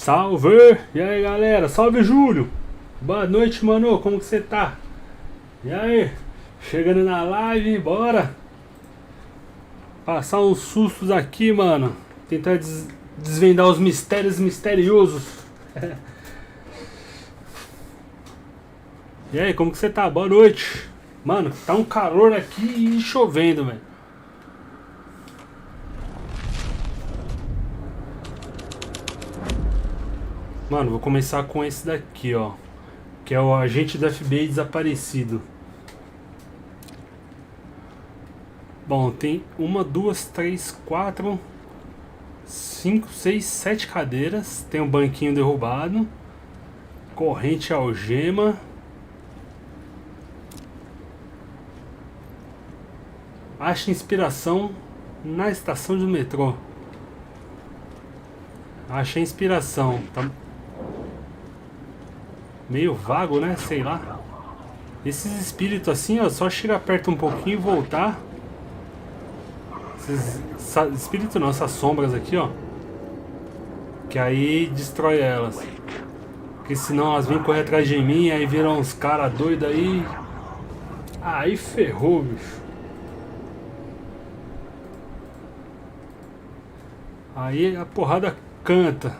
Salve! E aí galera, salve Júlio! Boa noite, mano, como que você tá? E aí? Chegando na live, bora! Passar uns sustos aqui, mano. Tentar desvendar os mistérios misteriosos. E aí, como que você tá? Boa noite! Mano, tá um calor aqui e chovendo, velho. Mano, vou começar com esse daqui, ó. Que é o agente do FBI desaparecido. Bom, tem uma, duas, três, quatro, cinco, seis, sete cadeiras. Tem um banquinho derrubado. Corrente algema. Acha inspiração na estação de metrô. Achei inspiração. Tá meio vago, né? Sei lá. Esses espíritos assim, ó, só chega perto um pouquinho e voltar. Esses espíritos não, essas sombras aqui, ó. Que aí destrói elas. Porque senão elas vêm correr atrás de mim, aí viram uns caras doidos aí. Aí ferrou, bicho. Aí a porrada canta.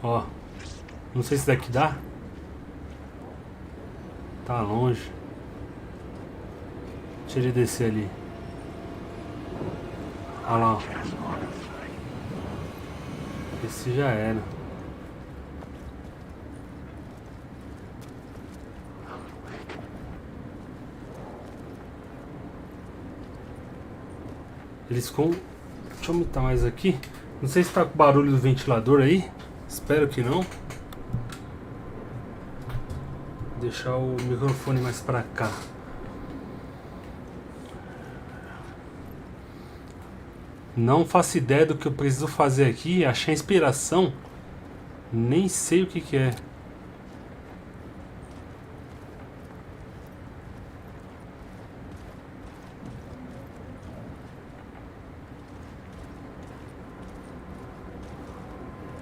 Ó. Não sei se daqui dá. Tá longe. Deixa ele descer ali. Olha lá. Esse já era. Eles com... Deixa eu aumentar mais aqui. Não sei se tá com barulho do ventilador aí. Espero que não. Deixar o microfone mais pra cá. Não faço ideia do que eu preciso fazer aqui. Achei inspiração. Nem sei o que que é.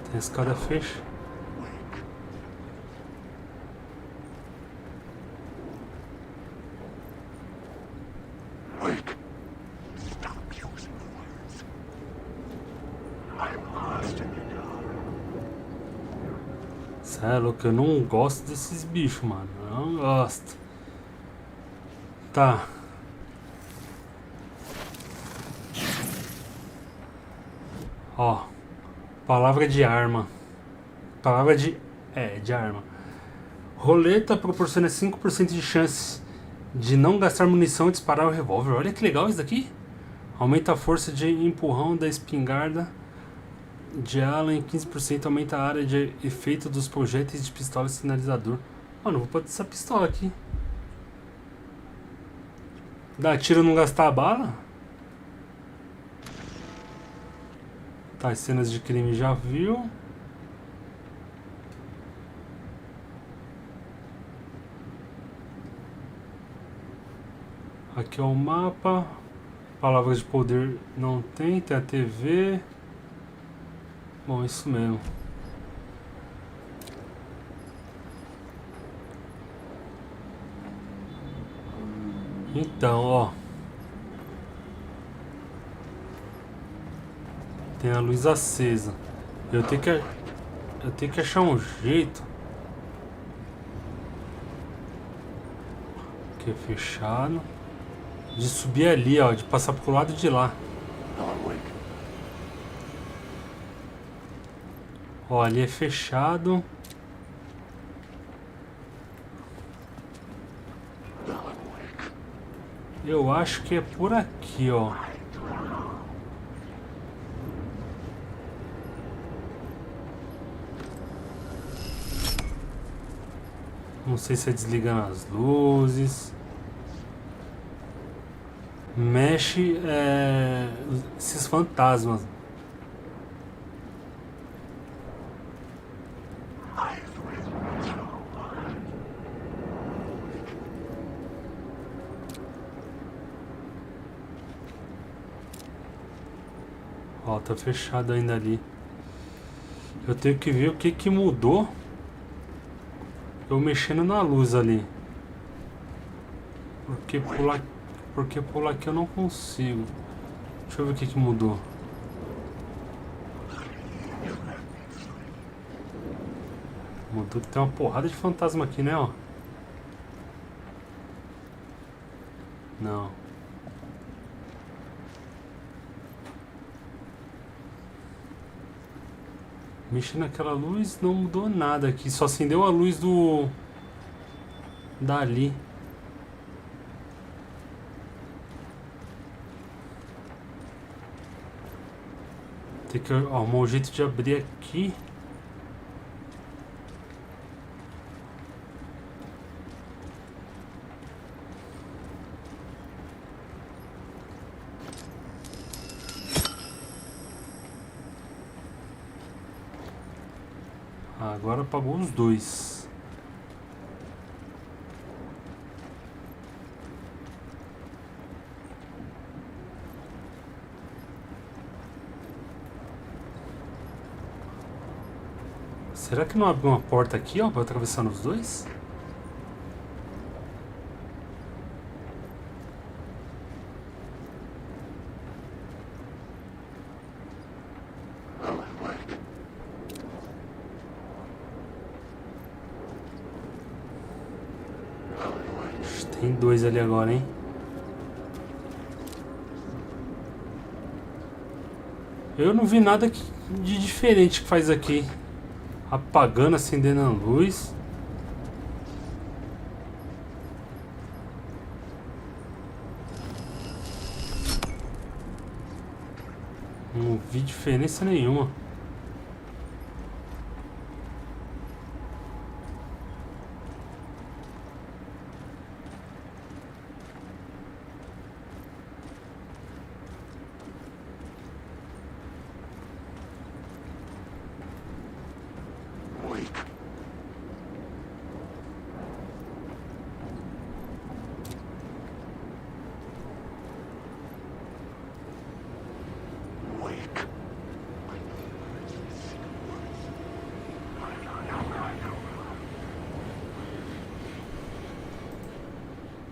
Tem a escada fecha. Cê é louco, eu não gosto desses bichos, mano. Eu não gosto. Tá. Ó. Palavra de arma. Palavra de... de arma. Roleta proporciona 5% de chance de não gastar munição e disparar o revólver. Olha que legal isso daqui. Aumenta a força de empurrão da espingarda de ala em 15%. Aumenta a área de efeito dos projéteis de pistola e sinalizador. Mano, vou botar essa pistola aqui. Dá tiro não gastar a bala? Tá, as cenas de crime já viu. Aqui é o mapa. Palavras de poder não tem. Tem a TV. Bom, isso mesmo. Então, ó. Tem a luz acesa. Eu tenho que achar um jeito. Aqui é fechado. De subir ali, ó. De passar pro lado de lá. Ó, ali é fechado. Eu acho que é por aqui, ó. Não sei se é desligando as luzes. Mexe esses fantasmas. Ó, tá fechado ainda ali. Eu tenho que ver o que que mudou. Eu mexendo na luz ali. Porque pular aqui eu não consigo. Deixa eu ver o que que mudou. Mudou que tem uma porrada de fantasma aqui, né, ó. Não. Mexi naquela luz, não mudou nada aqui. Só acendeu a luz do... dali. Tem que arrumar um jeito de abrir aqui. Agora apagou os dois. Será que não abre uma porta aqui, ó, pra atravessar nos dois? Tem dois ali agora, hein? Eu não vi nada de diferente que faz aqui. Apagando, acendendo a luz. Não vi diferença nenhuma.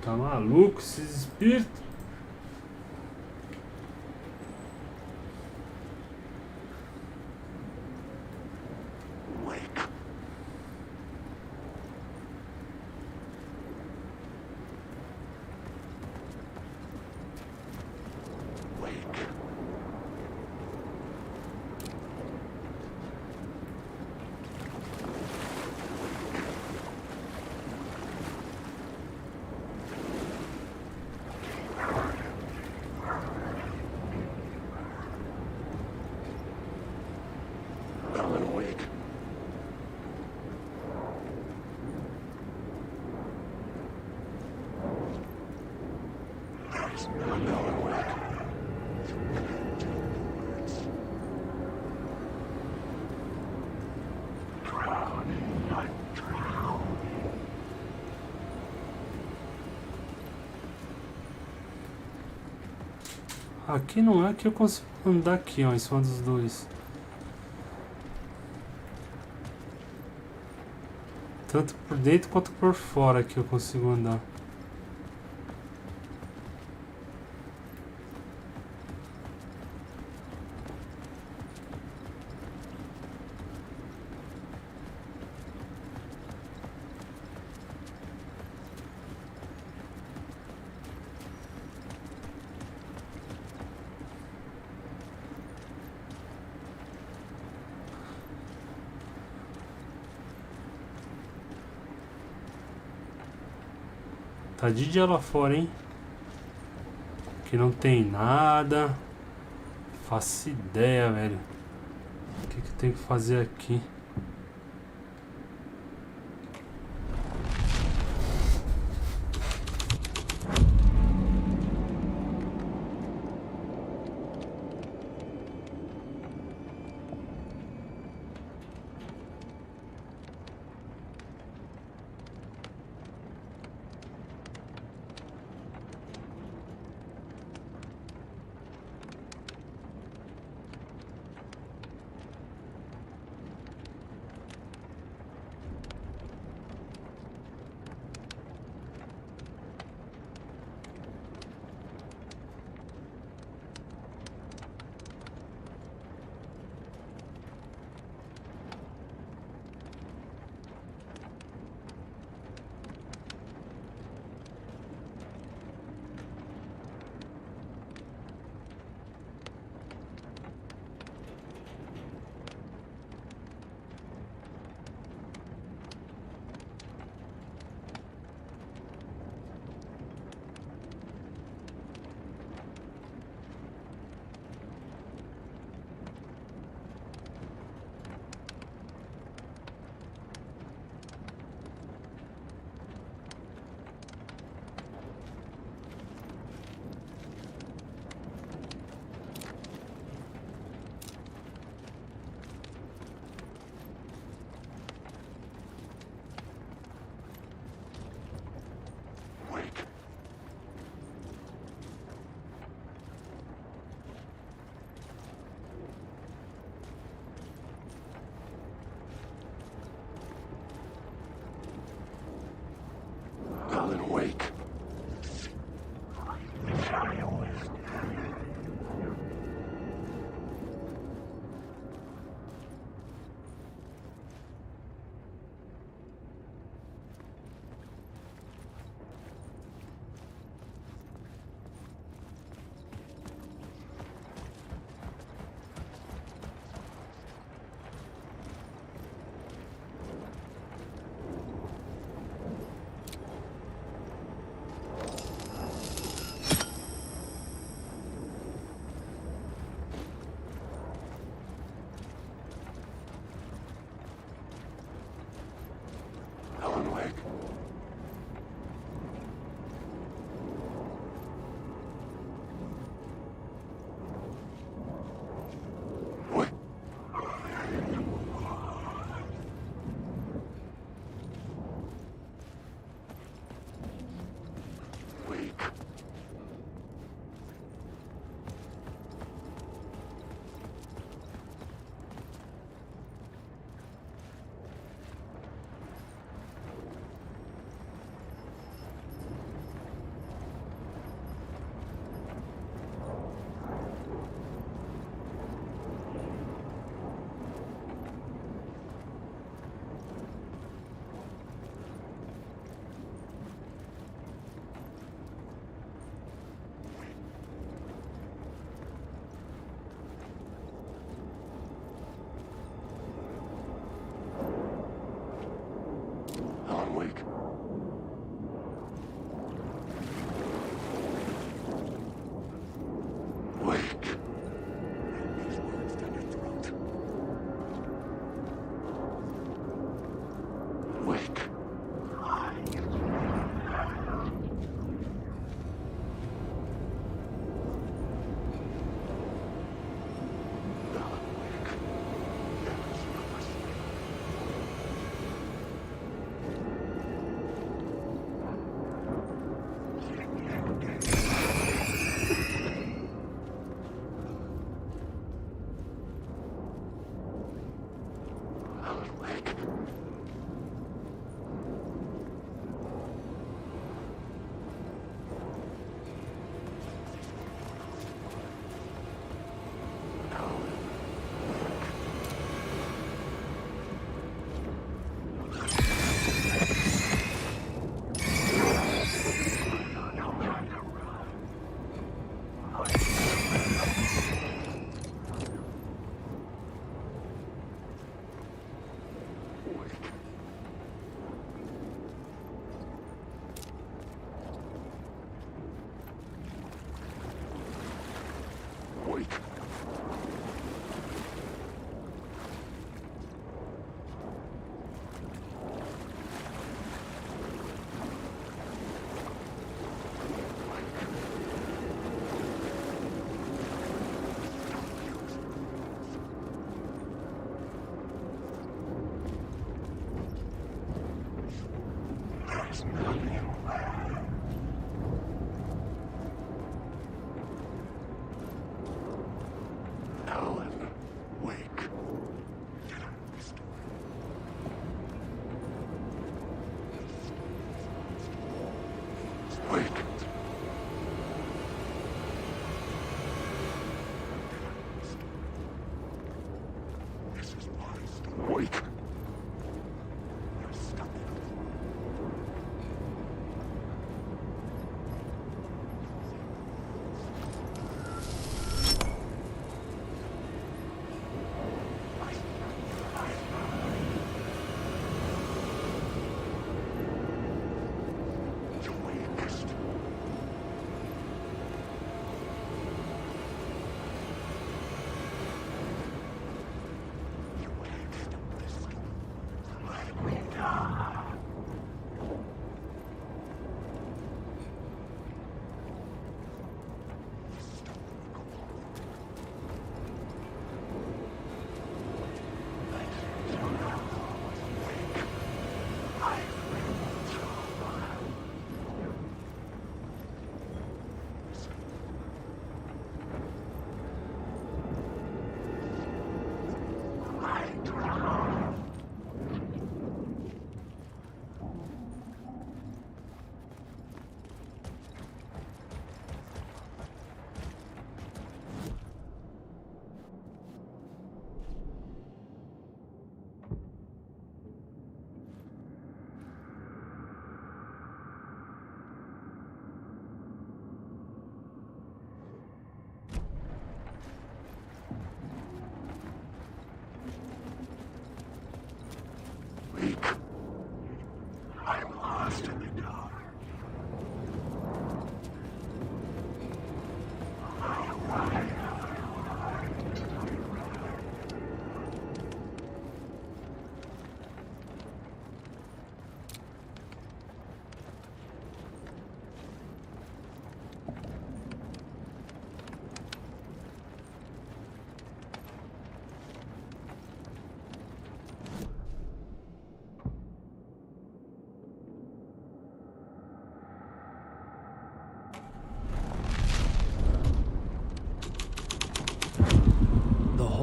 Tá maluco esses espíritos? Aqui não é que eu consigo andar aqui, ó, em cima dos dois. Tanto por dentro quanto por fora que eu consigo andar. Tá de dia lá fora, hein? Aqui não tem nada. Faço ideia, velho. O que que eu tenho que fazer aqui?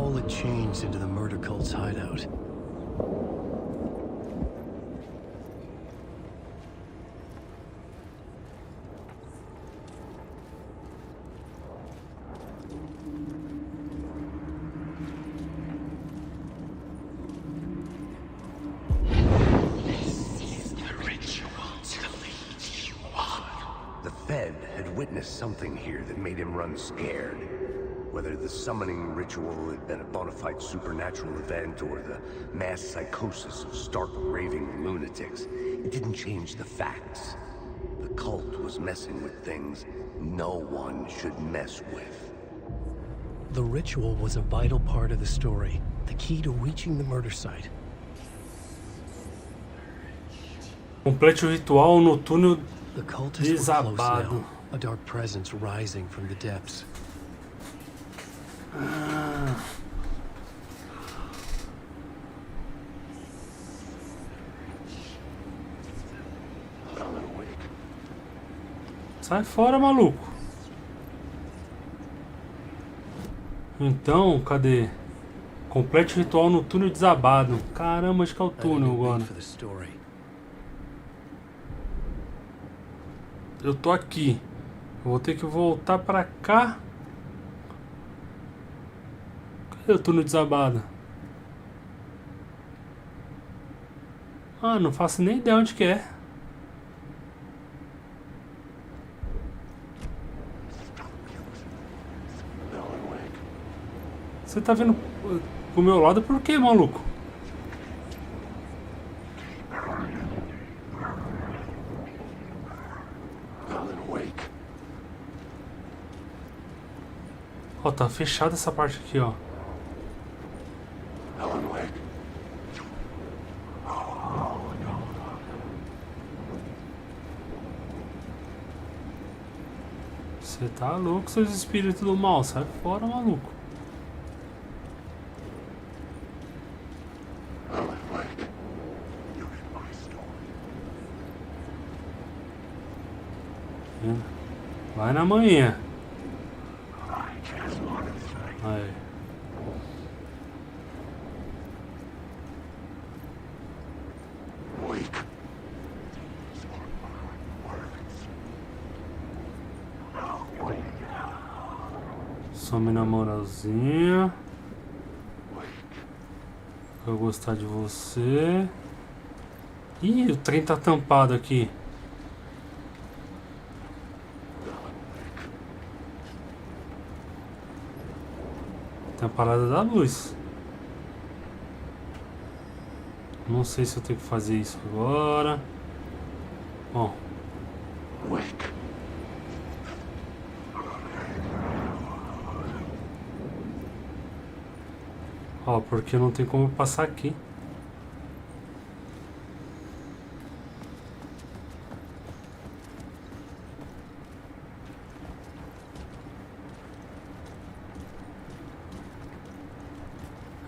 all had changed into the murder cult's hideout. Something here that made him run scared. Whether the summoning ritual had been a bona fide supernatural event or the mass psychosis of stark raving lunatics, it didn't change the facts. The cult was messing with things no one should mess with. The ritual was a vital part of the story, the key to reaching the murder site. Complete o ritual no túnel The cultists were close desabado. now. A dark presence rising from the depths. Sai fora, maluco. Então, cadê? Complete o ritual no túnel desabado. Caramba, acho que é o túnel agora. Eu tô aqui. Eu vou ter que voltar pra cá. Cadê o túnel desabado? Ah, não faço nem ideia onde que é. Você tá vendo pro meu lado por quê, maluco? Ó, tá fechada essa parte aqui, ó. Você tá louco, seus espíritos do mal. Sai fora, maluco. Vai na manhã. Aí. Some na moralzinha. Eu gostar de você. Ih, o trem tá tampado aqui. Tem a parada da luz. Não sei se eu tenho que fazer isso agora. Bom. Ó, porque não tem como passar aqui.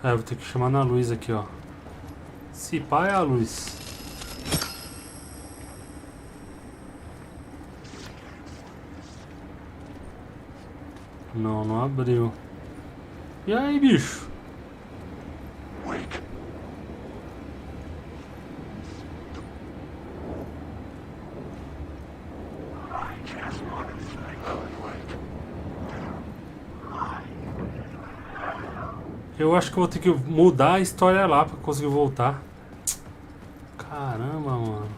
É, vou ter que chamar na luz aqui, ó. Se pá é a luz. Não, não abriu. E aí, bicho? Eu acho que eu vou ter que mudar a história lá pra conseguir voltar. Caramba, mano.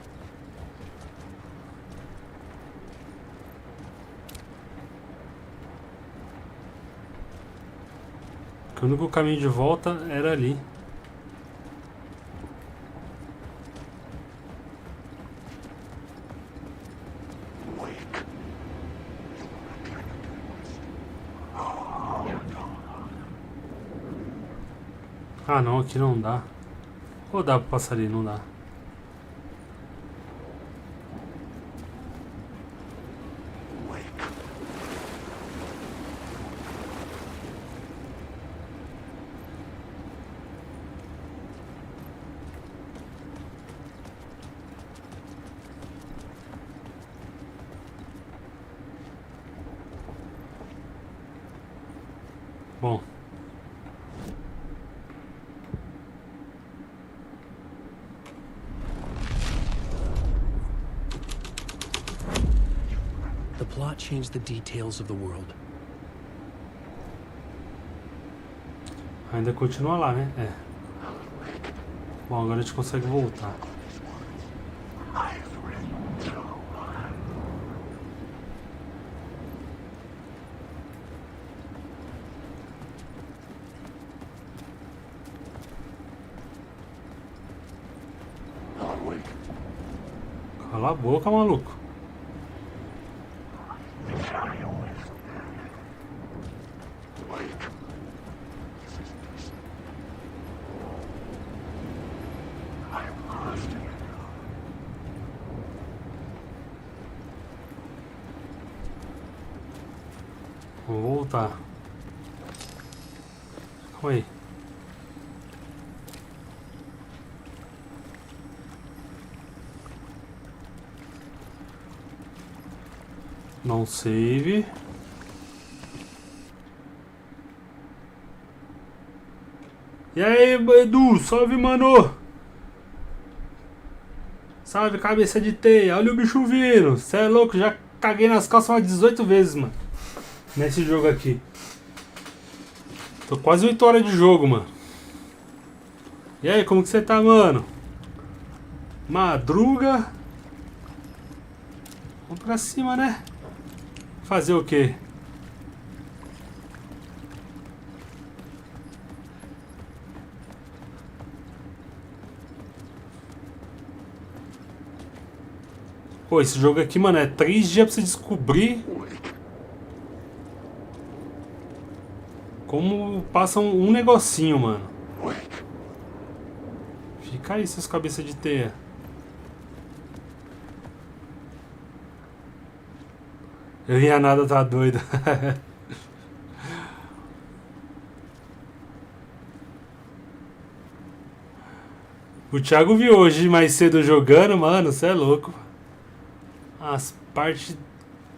Porque o único caminho de volta era ali. Ah não, aqui não dá. Ou dá pra passar ali, não dá. Bom. plot changed the details of the world. Ainda continua lá, né? É. Bom, agora a gente consegue voltar. Cala a boca, maluco. Vou voltar. Calma aí. Não save. E aí, Edu? Salve, mano! Salve, cabeça de teia. Olha o bicho vindo. Cê é louco, já caguei nas calças umas 18 vezes, mano. Nesse jogo aqui. Tô quase 8 horas de jogo, mano. E aí, como que você tá, mano? Madruga. Vamos pra cima, né? Fazer o quê? Pô, esse jogo aqui, mano, é 3 dias pra você descobrir como passa um negocinho, mano. Fica aí, seus cabeças de teia. Eu ia nada, tá doido. O Thiago viu hoje mais cedo jogando, mano, cê é louco. As partes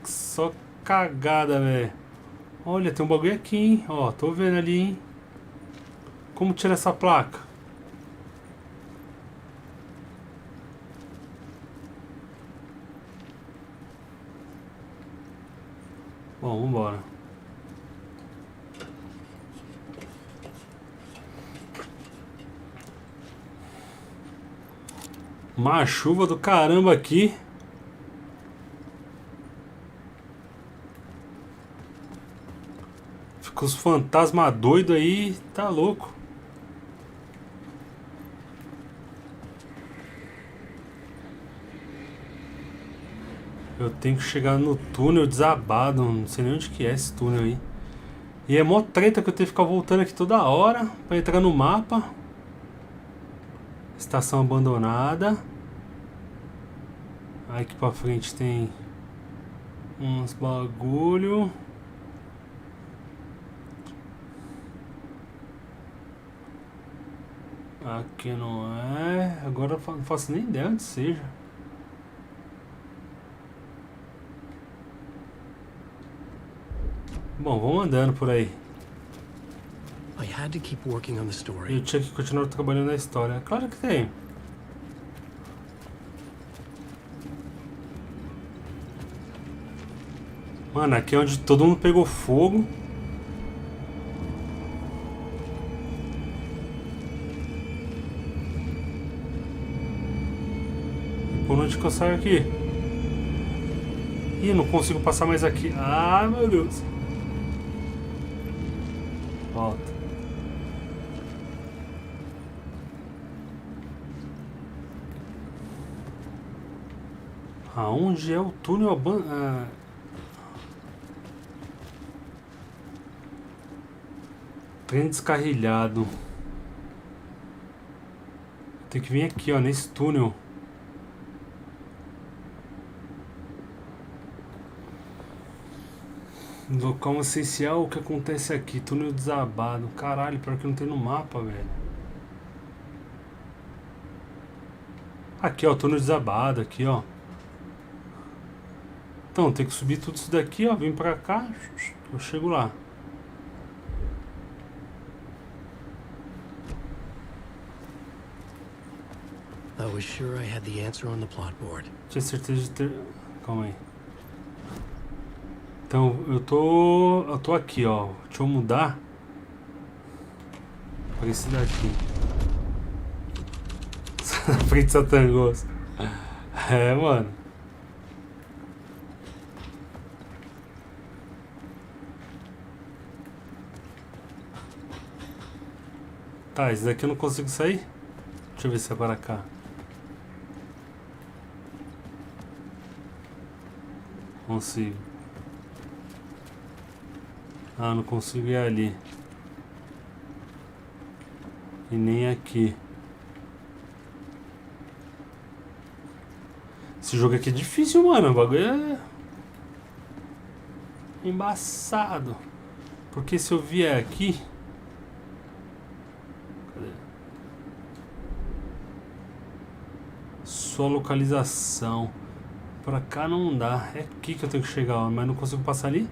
só cagada, velho. Olha, tem um bagulho aqui, hein. Ó, tô vendo ali, hein. Como tira essa placa? Bom, vambora. Uma chuva do caramba aqui. Fica os fantasmas doidos aí. Tá louco. Eu tenho que chegar no túnel desabado. Não sei nem onde que é esse túnel aí. E é mó treta que eu tenho que ficar voltando aqui toda hora pra entrar no mapa. Estação abandonada. Aí aqui pra frente tem uns bagulho. Aqui não é. Agora eu não faço nem ideia onde seja. Bom, vamos andando por aí. I had to keep working on the story. Eu tinha que continuar trabalhando na história. Claro que tem. Mano, aqui é onde todo mundo pegou fogo. E por onde que eu saio aqui? Ih, não consigo passar mais aqui. Ah, meu Deus. Volta. Aonde é o túnel abandonado? Trem descarrilhado. Tem que vir aqui, ó, nesse túnel. Local essencial, o que acontece aqui? Túnel desabado. Caralho, pior que não tem no mapa, velho. Aqui, ó, túnel desabado, aqui, ó. Então, tem que subir tudo isso daqui, ó. Vem pra cá, eu chego lá. I was sure I had the answer on the plot board. Tinha certeza de ter... Calma aí. Então, eu tô aqui, ó. Deixa eu mudar pra esse daqui. Frente Satangos. É, mano. Tá, esse daqui eu não consigo sair. Deixa eu ver se é para cá. Consigo. Ah, não consigo ir ali. E nem aqui. Esse jogo aqui é difícil, mano. O bagulho é embaçado. Porque se eu vier aqui... Cadê? Sua localização. Pra cá não dá. É aqui que eu tenho que chegar, ó. Mas não consigo passar ali.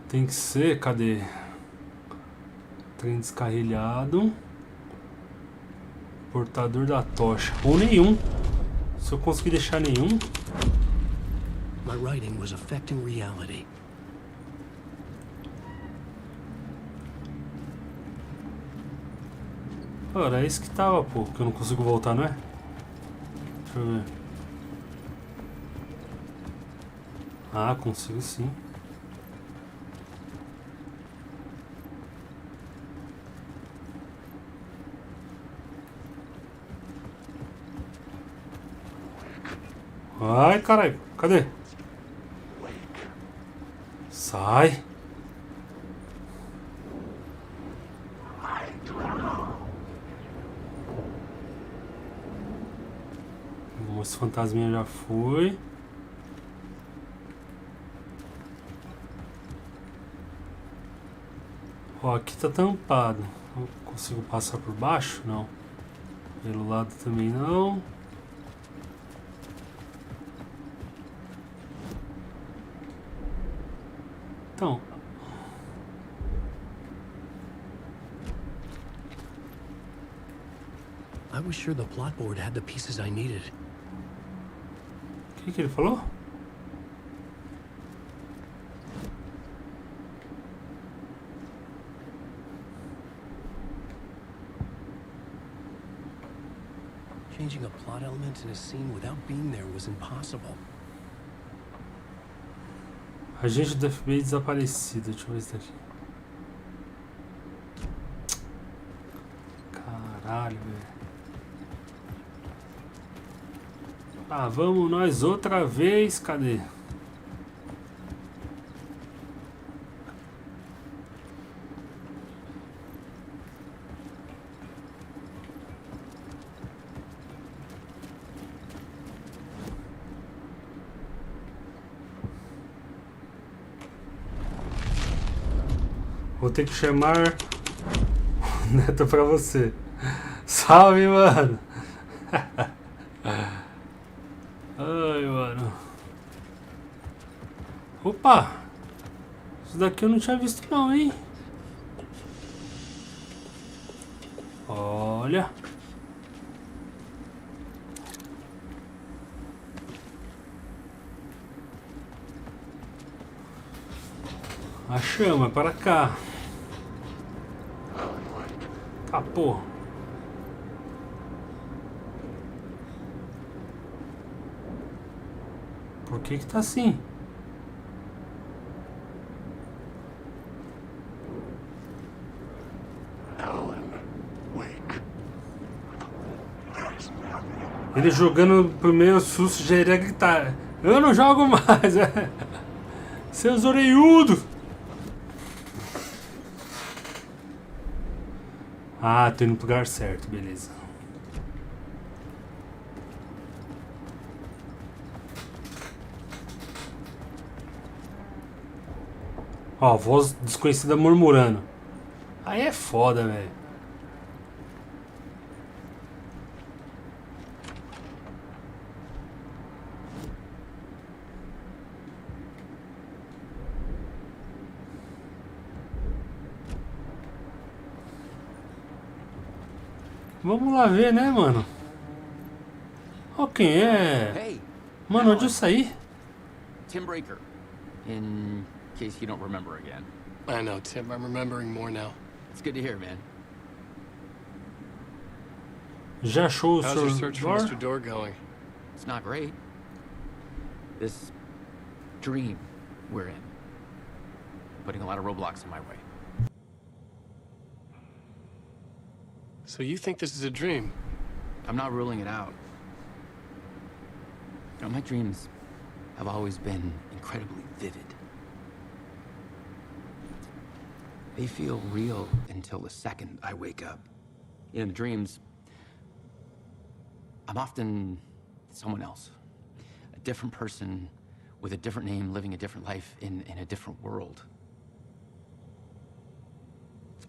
Tem que ser, cadê? Trem descarrilhado. Portador da tocha. Ou nenhum. Se eu conseguir deixar nenhum. My writing was affecting reality. Pô, era isso que tava, pô. Que eu não consigo voltar, não é? Deixa eu ver. Ah, consigo sim. Ai, caralho. Cadê? Sai. Esse fantasminha já foi. Ó, aqui tá tampado. Eu consigo passar por baixo? Não. Pelo lado também não. Então. I was sure the plot board had the pieces I needed. O que ele falou? Changing a plot element in a scene without being there was impossible. Agente do FBI desaparecido. Deixa eu ver isso daqui. Caralho, velho. Ah, vamos nós outra vez. Cadê? Vou ter que chamar o Neto pra você. Salve, mano. Ai, mano. Opa. Isso daqui eu não tinha visto não, hein. Olha. A chama, para cá. Tá, porra. Por que que tá assim? Ele jogando o primeiro susto já iria gritar. Eu não jogo mais, é. Seus orelhudos. Ah, tô indo pro lugar certo, beleza. Ó, voz desconhecida murmurando. Aí é foda, velho. Vamos lá ver, né, mano? Ó, quem é? Hey, Mano, onde eu saí? Tim Breaker. In case you don't remember again. I know, Tim. I'm remembering more now. It's good to hear, man. Já achou o How's your Sr. search for Door? Mr. Door going? It's not great. This dream we're in. Putting a lot of roadblocks in my way. So you think this is a dream? I'm not ruling it out. You know, my dreams have always been incredibly vivid. They feel real until the second I wake up. In dreams, I'm often someone else. A different person with a different name, living a different life in a different world.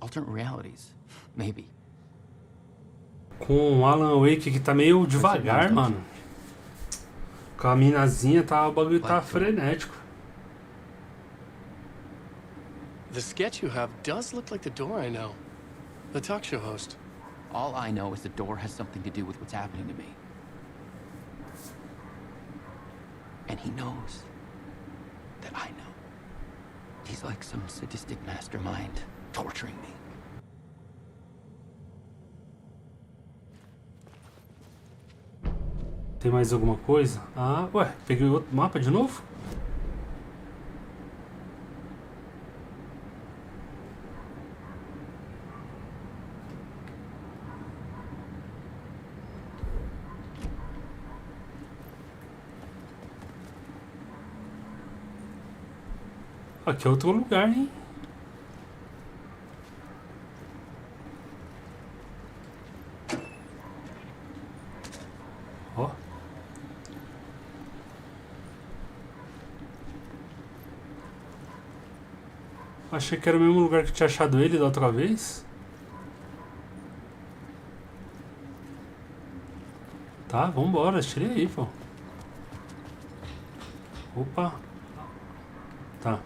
Alternate realities, maybe. Com o Alan Wake que tá meio devagar, mano. Com a minazinha tá, o bagulho tá frenético. The sketch you have does look like the Door I know. The talk show host. All I know is the door has something to do with what's happening to me. And he knows that I know. He's like some sadistic mastermind torturing me. Tem mais alguma coisa? Ah, ué, peguei outro mapa de novo? Aqui é outro lugar, hein? Ó. Achei que era o mesmo lugar que eu tinha achado ele da outra vez. Tá, vambora, tirei aí, pô. Opa. Tá.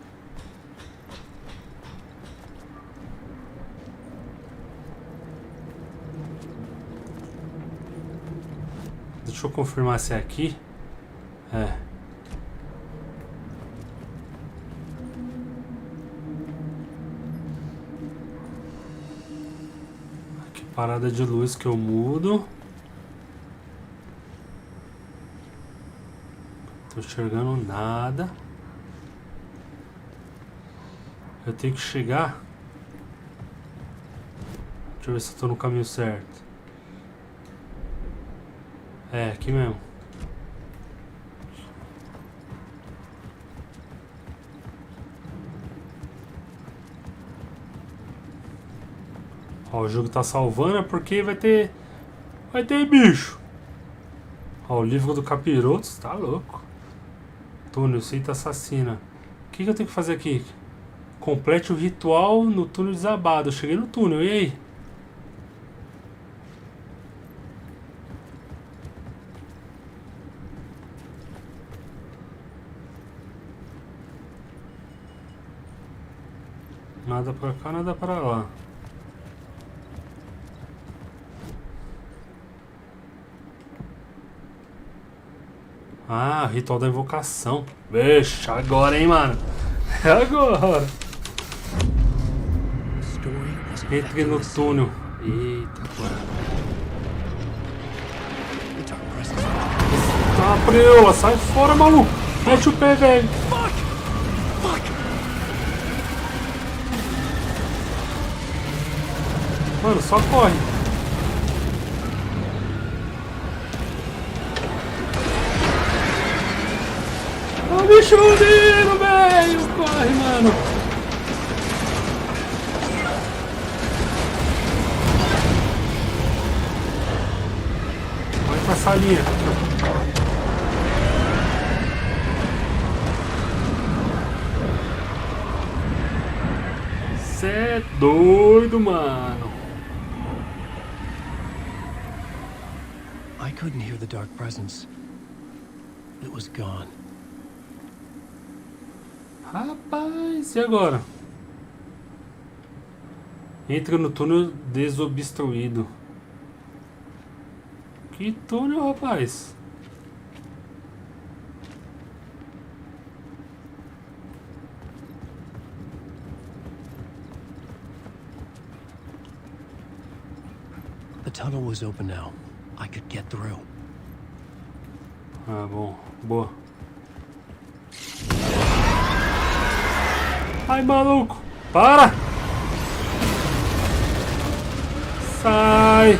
Deixa eu confirmar se é aqui. É. Aqui, parada de luz que eu mudo. Tô enxergando nada. Eu tenho que chegar. Deixa eu ver se eu tô no caminho certo. É, aqui mesmo. Ó, o jogo tá salvando é porque vai ter bicho. Ó, o livro do capiroto, tá louco. Túnel, cita assassina. O que eu tenho que fazer aqui? Complete o ritual no túnel desabado. Eu cheguei no túnel, e aí? Nada pra cá, nada pra lá. Ah, ritual da invocação. Vixe, agora, hein, mano. É agora. Entre no túnel. Eita, mano. Tá, preula, sai fora, maluco. Mete o pé, velho. Mano, só corre. Ó o bicho vindo, velho. Corre, mano. Vai pra salinha. Cê é doido, mano. I couldn't hear the dark presence. It was gone. Rapaz, e agora? Entra no túnel desobstruído. Que túnel, rapaz? The tunnel was open now. I could get through. Ah, bom. Boa. Ai, maluco! Para! Sai!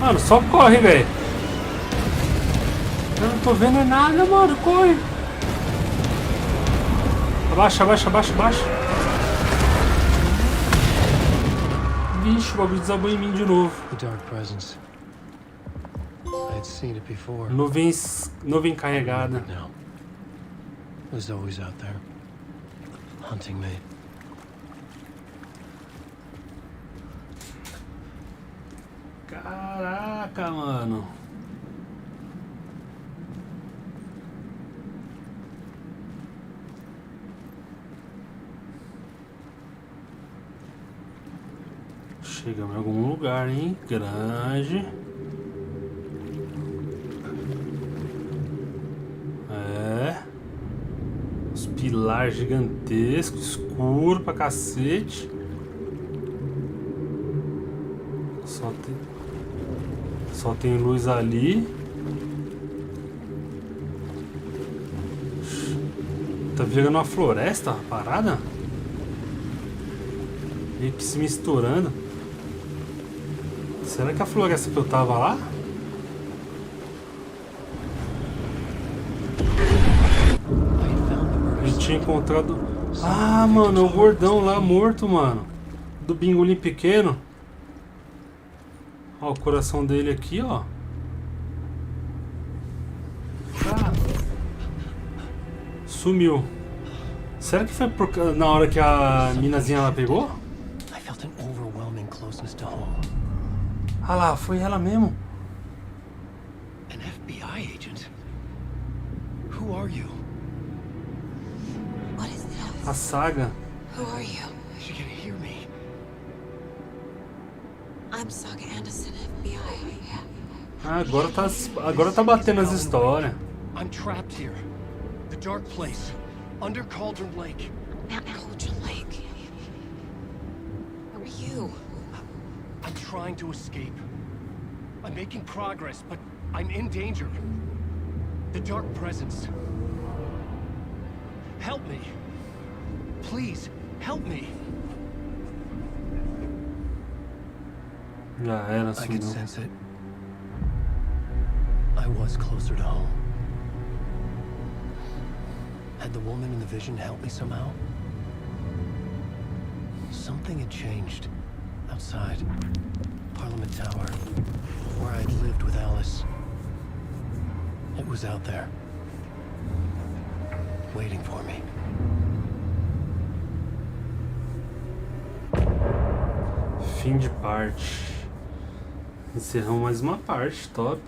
Mano, só corre, velho. Eu não tô vendo nada, mano. Corre! Abaixa, abaixa, abaixa, abaixa. Vixe, o bagulho desabou em mim de novo. The dark presence. I had seen it before. Nuvem carregada. Now, it was always out there, hunting me. Caraca, mano. Chegamos em algum lugar, hein? Grande. É. Os pilares gigantescos, escuro pra cacete. Só tem luz ali. Tá virando uma floresta a parada? Meio que se misturando. Será que a floresta que eu tava lá? A gente tinha encontrado... Ah, mano, é o gordão lá morto, mano. Do bingolim pequeno. Ó, o coração dele aqui, ó. Ah. Sumiu. Será que foi na hora que a minazinha lá pegou? I felt an overwhelming closeness to home. Ah lá, foi ela mesmo. An FBI agent? Who are you? What is this? A saga. Who are you? She can hear me. I'm Saga Anderson, FBI. Ah, agora tá batendo as histórias. I'm trapped here. The dark place. Under Cauldron Lake. At Cauldron Lake. Who are you? I'm trying to escape. I'm making progress, but I'm in danger. The dark presence. Help me. Please, help me. Já era, I could sumiu. sense it. I was closer to home. Had the woman in the vision helped me somehow? Something had changed. Outside. Parliament Tower. Where I'd lived with Alice. It was out there. Waiting for me. Fim de parte. Encerramos mais uma parte, top.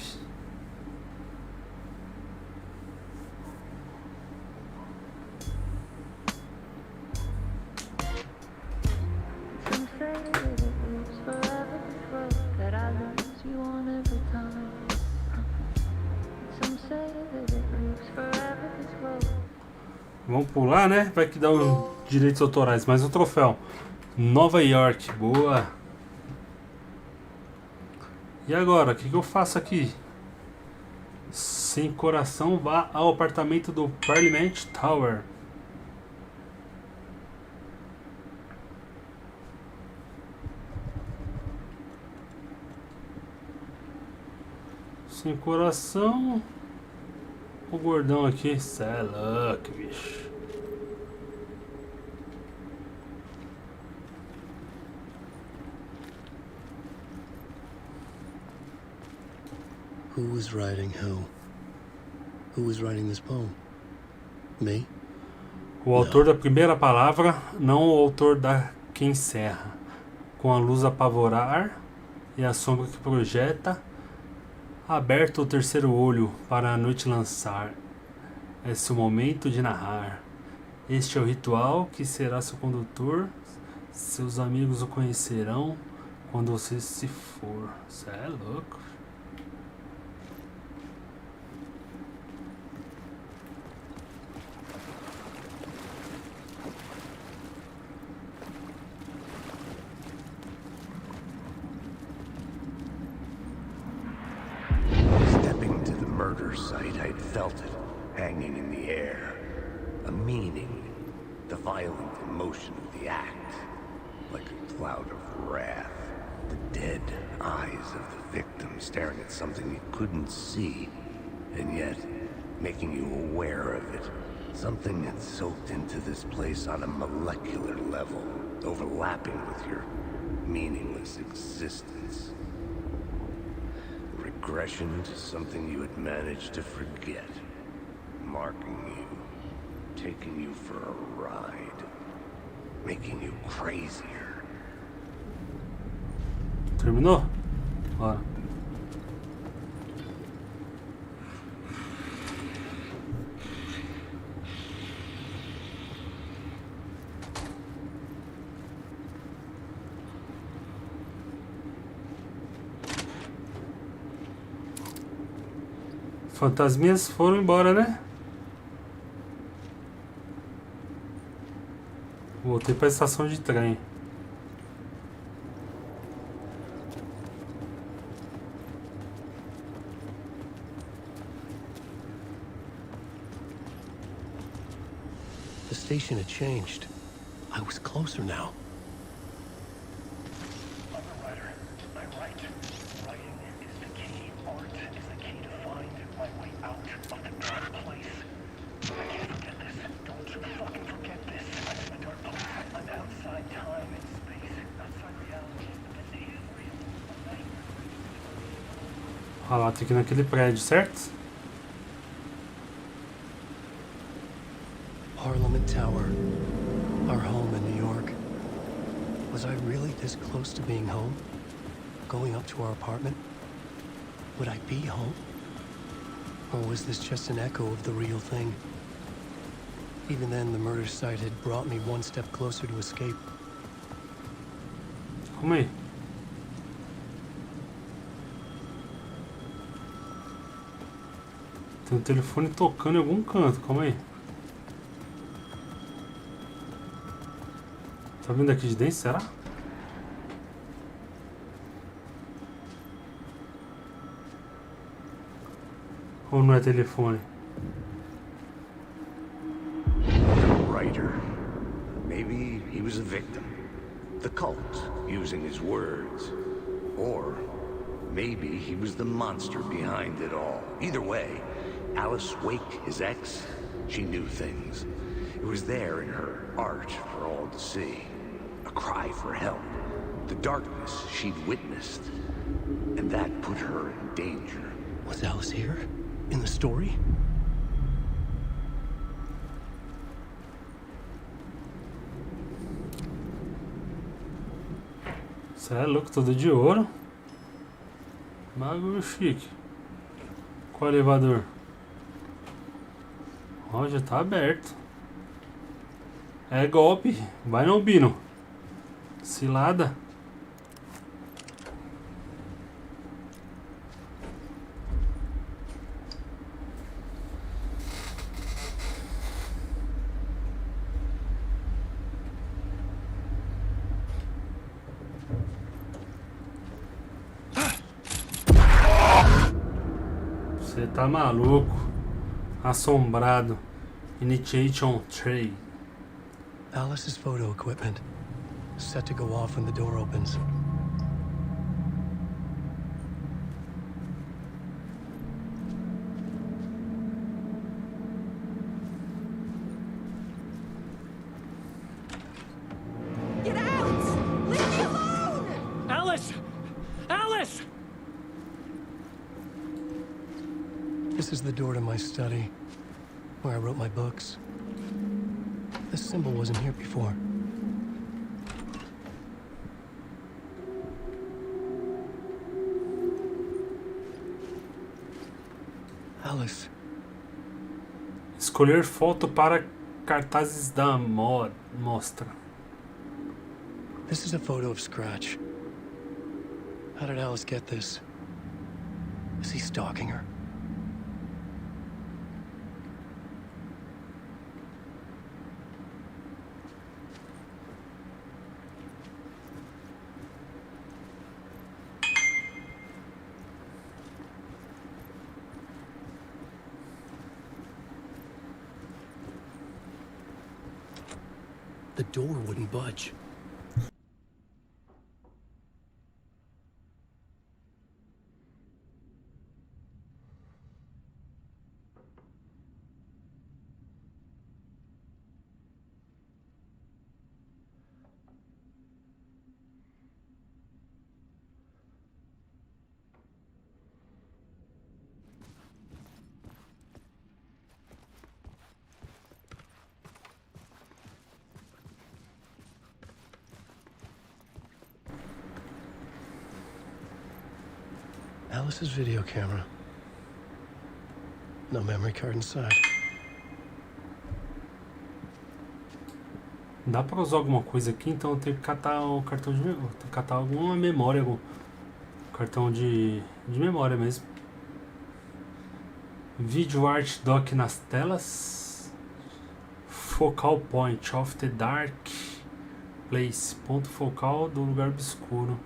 Vamos pular, né? Vai que dá os direitos autorais. Mais um troféu. Nova York, boa. E agora, o que eu faço aqui? Sem coração, vá ao apartamento do Parliament Tower. Sem coração. O gordão aqui, cê é louco, bicho. Who was writing who? Who was writing this poem? Me? O autor da primeira palavra, não o autor da que encerra. Com a luz a apavorar e a sombra que projeta, aberto o terceiro olho para a noite lançar. Esse é o momento de narrar. Este é o ritual que será seu condutor. Seus amigos o conhecerão quando você se for. Cê é louco. Stepping to the murder site, I'd felt it, hanging in the air. A meaning. The violent emotion of the act. Like a cloud of wrath. The dead eyes of the victim staring at something you couldn't see. And yet, making you aware of it. Something that's soaked into this place on a molecular level. Overlapping with your meaningless existence. Regression to something you had managed to forget. Marking you. Taking you for a ride. Making you crazier. Terminou? Bora. Fantasminhas foram embora, né? Voltei pra estação de trem. The station had changed. I was closer now. I'm a writer. I write. Writing is the key. Art is the key to find my way out of the dark place. I can't forget this. Don't you fucking forget this. I'm in the dark place. I'm outside time and space. Outside reality. The native real. Olha lá, tem que ir naquele prédio, certo? Parliament Tower. Our home in New York. Was I really this close to being home? Going up to our apartment? Would I be home? Or was this just an echo of the real thing? Even then, the murder site had brought me one step closer to escape. Calma aí. Tem um telefone tocando em algum canto, calma aí. Tá vindo aqui de dentro, será? Ou não é telefone? The writer. Maybe he was a victim. The cult, using his words. Or maybe he was the monster behind it all. Either way, Alice Wake, his ex, she knew things. It was there in her art for all to see. A cry for help. The darkness she'd witnessed. And that put her in danger. Was Alice here? In the story? Cê é louco, tudo de ouro. Bagulho chique. Qual elevador? Ó, já tá aberto. É golpe. Vai não, Bino. Cilada. Você tá maluco. Assombrado. Initiation Trade. Alice's photo equipment. Set to go off when the door opens. Get out! Leave me alone! Alice! Alice! This is the door to my study, where I wrote my books. This symbol wasn't here before. Alice. Escolher foto para cartazes da mostra. This is a photo of Scratch. How did Alice get this? Is he stalking her? The door wouldn't budge. Alice's video camera. No memory card inside. Dá pra usar alguma coisa aqui, então eu tenho que catar o cartão de memória. Tenho que catar alguma memória, algum cartão de memória mesmo. Video Art Dock nas telas. Focal Point of the Dark Place. Ponto focal do lugar obscuro.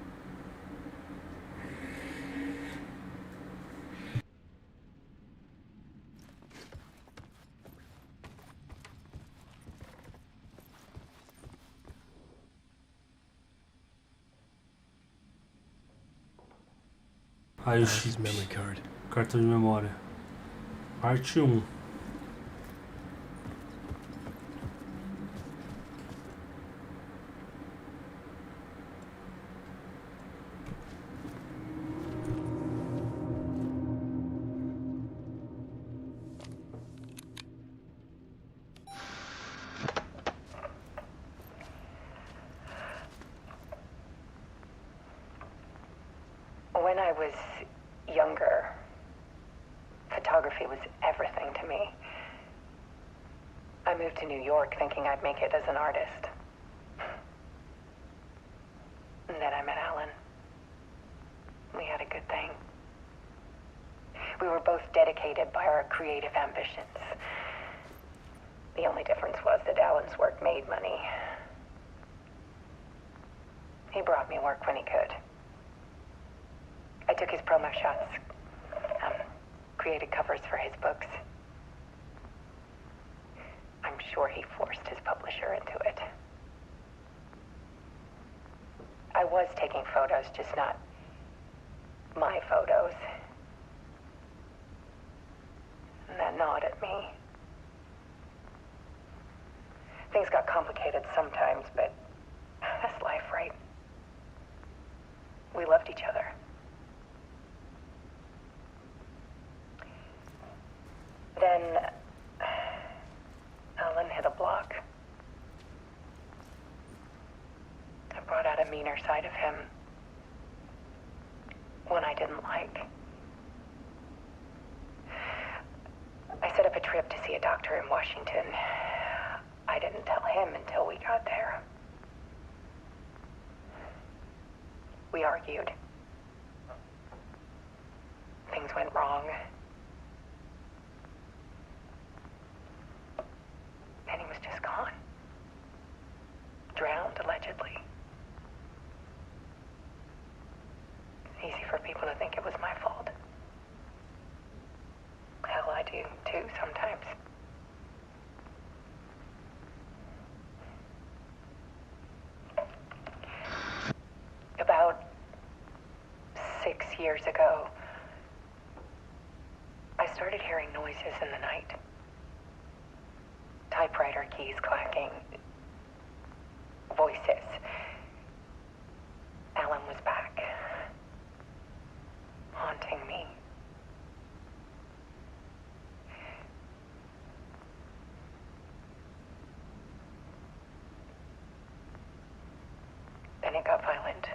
Aí o Alice's chip. memory card. Cartão de memória. Parte 1. When I was younger, photography was everything to me. I moved to New York thinking I'd make it as an artist. And then I met Alan. We had a good thing. We were both dedicated by our creative ambitions. The only difference was that Alan's work made money. He brought me work when he could. I took his promo shots, created covers for his books. I'm sure he forced his publisher into it. I was taking photos, just not my photos. And that gnawed at me. Things got complicated sometimes, but that's life, right? We loved each other. Then Alan hit a block. I brought out a meaner side of him. One I didn't like. I set up a trip to see a doctor in Washington. I didn't tell him until we got there. We argued. Things went wrong. And he was just gone. Drowned, allegedly. It's easy for people to think it was my fault. Hell, I do too sometimes. About 6 years ago, I started hearing noises in the night. Typewriter keys clacking. Voices. Alan was back. Haunting me. Then it got violent.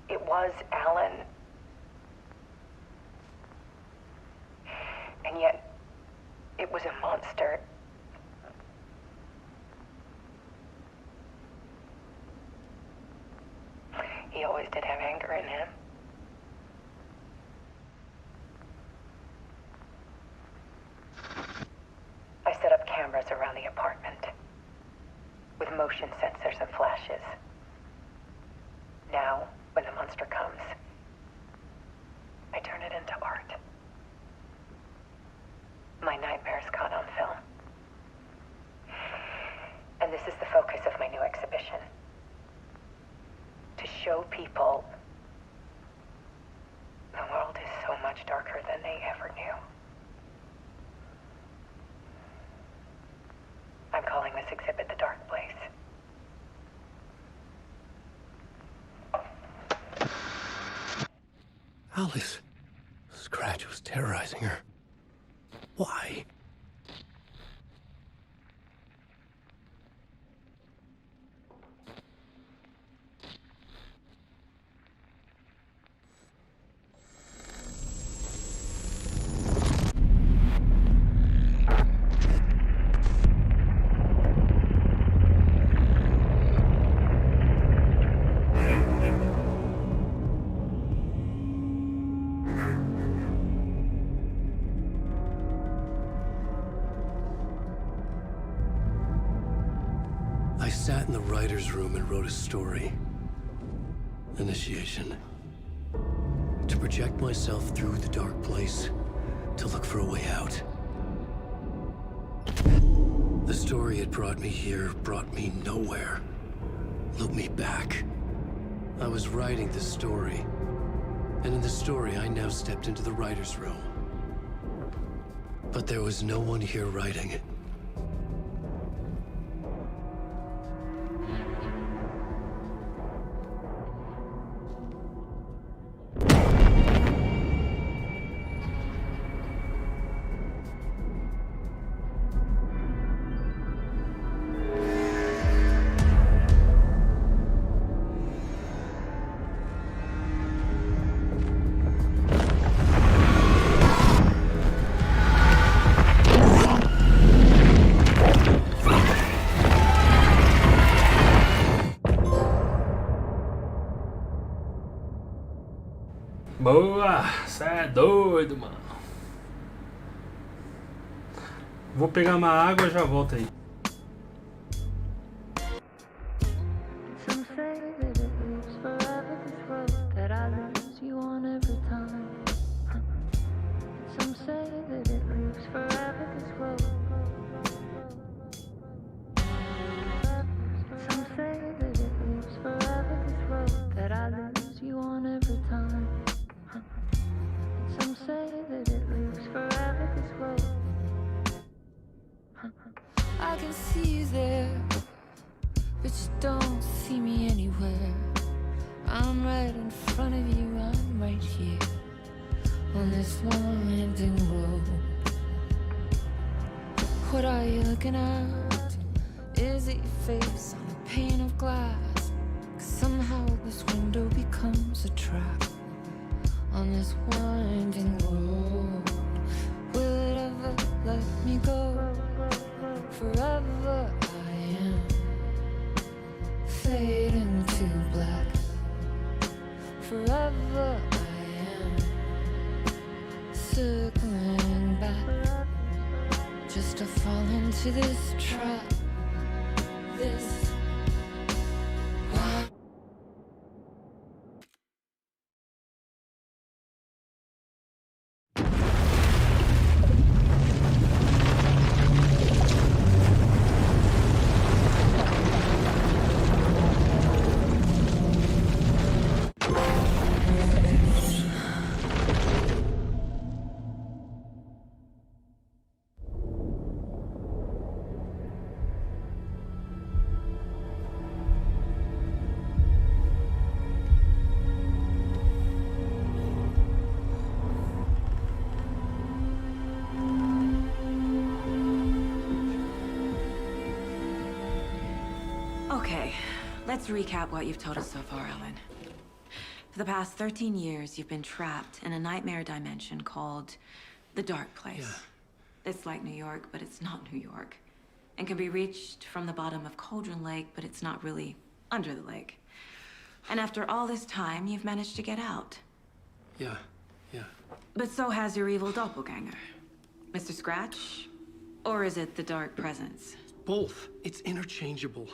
It was Alan. And yet, it was a monster. He always did have anger in him. I set up cameras around the apartment with motion sensors and flashes. Now, when the monster comes, I turn it into art. My nightmares caught on film. And this is the focus of my new exhibition. To show people the world is so much darker than they ever knew. I'm calling this exhibit The Dark Place. Alice. Scratch was terrorizing her. Why? I sat in the writer's room and wrote a story. Initiation. To project myself through the dark place, to look for a way out. The story had brought me here, brought me nowhere. Looped me back. I was writing the story. And in the story, I now stepped into the writer's room. But there was no one here writing it. Boa! Cê é doido, mano. Vou pegar uma água e já volto aí. Some say that it lives forever, this road that I lose you on every time. Some say that it lives forever, this road. Some say that it lives forever, this road that I lose you on every time. Some say that it lives forever, this road. I can see you there, but you don't see me anywhere. I'm right in front of you, I'm right here on this winding road. What are you looking at? Is it your face on a pane of glass? 'Cause somehow this window becomes a trap on this winding road. Will it ever let me go? Forever I am fading to black. Forever I am circling back, just to fall into this trap. This Okay, let's recap what you've told us so far, Ellen. For the past 13 years, you've been trapped in a nightmare dimension called the Dark Place. Yeah. It's like New York, but it's not New York. And can be reached from the bottom of Cauldron Lake, but it's not really under the lake. And after all this time, you've managed to get out. Yeah. But so has your evil doppelganger. Mr. Scratch? Or is it the Dark Presence? Both. It's interchangeable.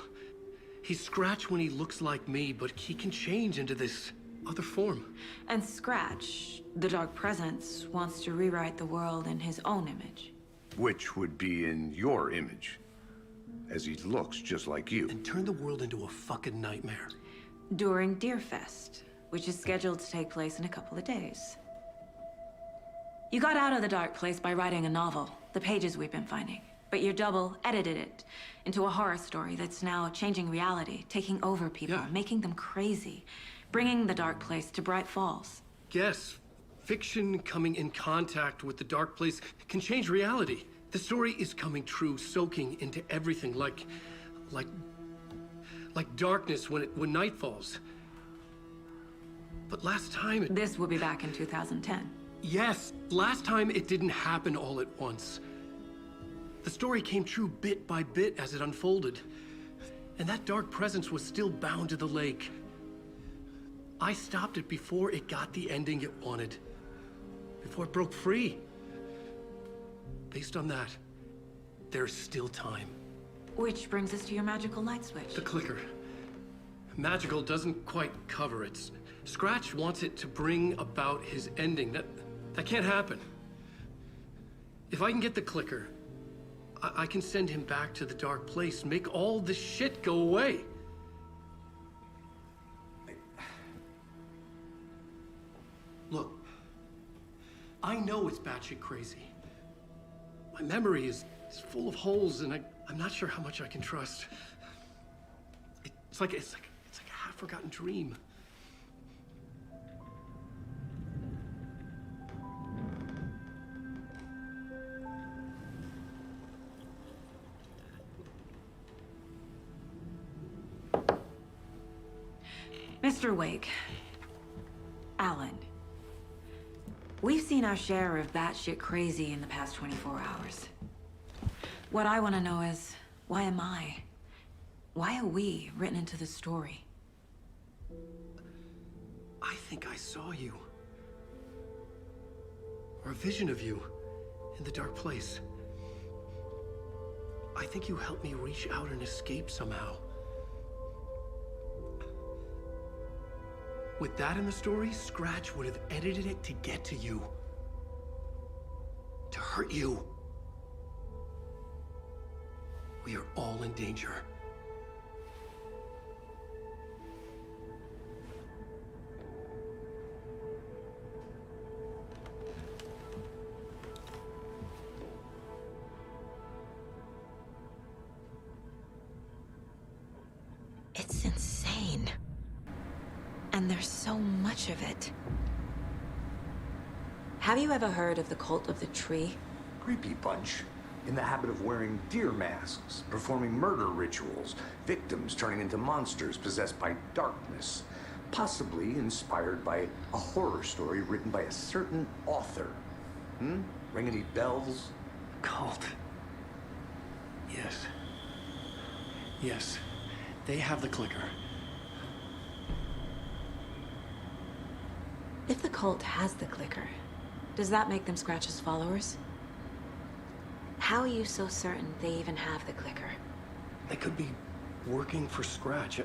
He's Scratch when he looks like me, but he can change into this other form. And Scratch, the Dark Presence, wants to rewrite the world in his own image. Which would be in your image, as he looks just like you. And turn the world into a fucking nightmare. During Deerfest, which is scheduled to take place in a couple of days. You got out of the dark place by writing a novel, the pages we've been finding. But your double edited it into a horror story that's now changing reality, taking over people, making them crazy, bringing the dark place to Bright Falls. Yes, fiction coming in contact with the dark place can change reality. The story is coming true, soaking into everything like darkness when night falls. But last time This will be back in 2010. Yes, last time it didn't happen all at once. The story came true bit by bit as it unfolded. And that dark presence was still bound to the lake. I stopped it before it got the ending it wanted. Before it broke free. Based on that, there's still time. Which brings us to your magical light switch. The clicker. Magical doesn't quite cover it. Scratch wants it to bring about his ending. That can't happen. If I can get the clicker, I can send him back to the dark place, make all this shit go away. Look, I know it's batshit crazy. My memory is full of holes, and I'm not sure how much I can trust. It's like a half-forgotten dream. Mr. Wake, Alan, we've seen our share of batshit crazy in the past 24 hours. What I want to know is, why am I? Why are we written into the story? I think I saw you. Or a vision of you in the dark place. I think you helped me reach out and escape somehow. With that in the story, Scratch would have edited it to get to you. To hurt you. We are all in danger. It's insane. And there's so much of it. Have you ever heard of the Cult of the Tree? Creepy bunch. In the habit of wearing deer masks, performing murder rituals, victims turning into monsters possessed by darkness. Possibly inspired by a horror story written by a certain author. Ring any bells? Cult. Yes. Yes. They have the clicker. If the cult has the clicker, does that make them Scratch's followers? How are you so certain they even have the clicker? They could be working for Scratch.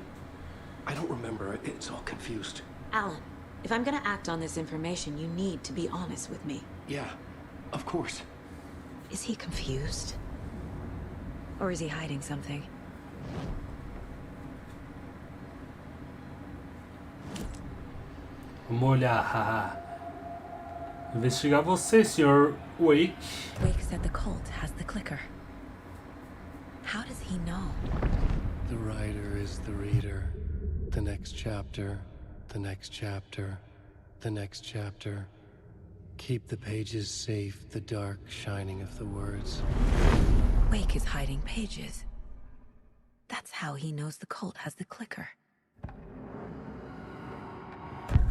I don't remember. It's all confused. Alan, if I'm gonna act on this information, you need to be honest with me. Yeah, of course. Is he confused? Or is he hiding something? Vamos olhar, haha. Investigar você, Sr. Wake. Wake said the cult has the clicker. How does he know? The writer is the reader. The next chapter, the next chapter, the next chapter. Keep the pages safe, the dark shining of the words. Wake is hiding pages. That's how he knows the cult has the clicker.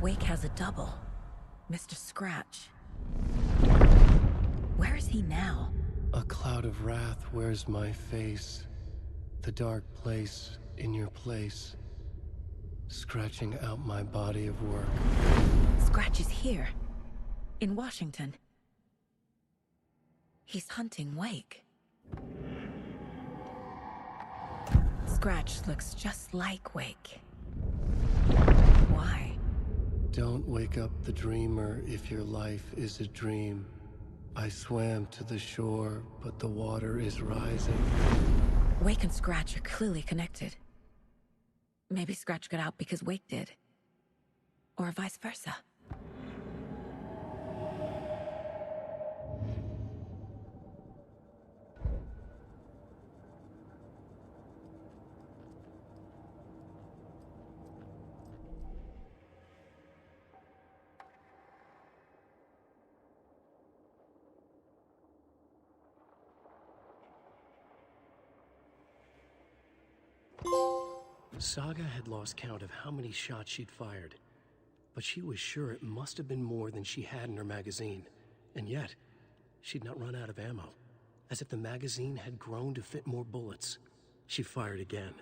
Wake has a double. Mr. Scratch. Where is he now? A cloud of wrath wears my face. The dark place in your place. scratching out my body of work. Scratch is here, in Washington. He's hunting Wake. Scratch looks just like Wake. Why? Don't wake up the dreamer if your life is a dream. I swam to the shore, but the water is rising. Wake and Scratch are clearly connected. Maybe Scratch got out because Wake did. Or vice versa. Saga had lost count of how many shots she'd fired, but she was sure it must have been more than she had in her magazine. And yet, she'd not run out of ammo. As if the magazine had grown to fit more bullets. She fired again.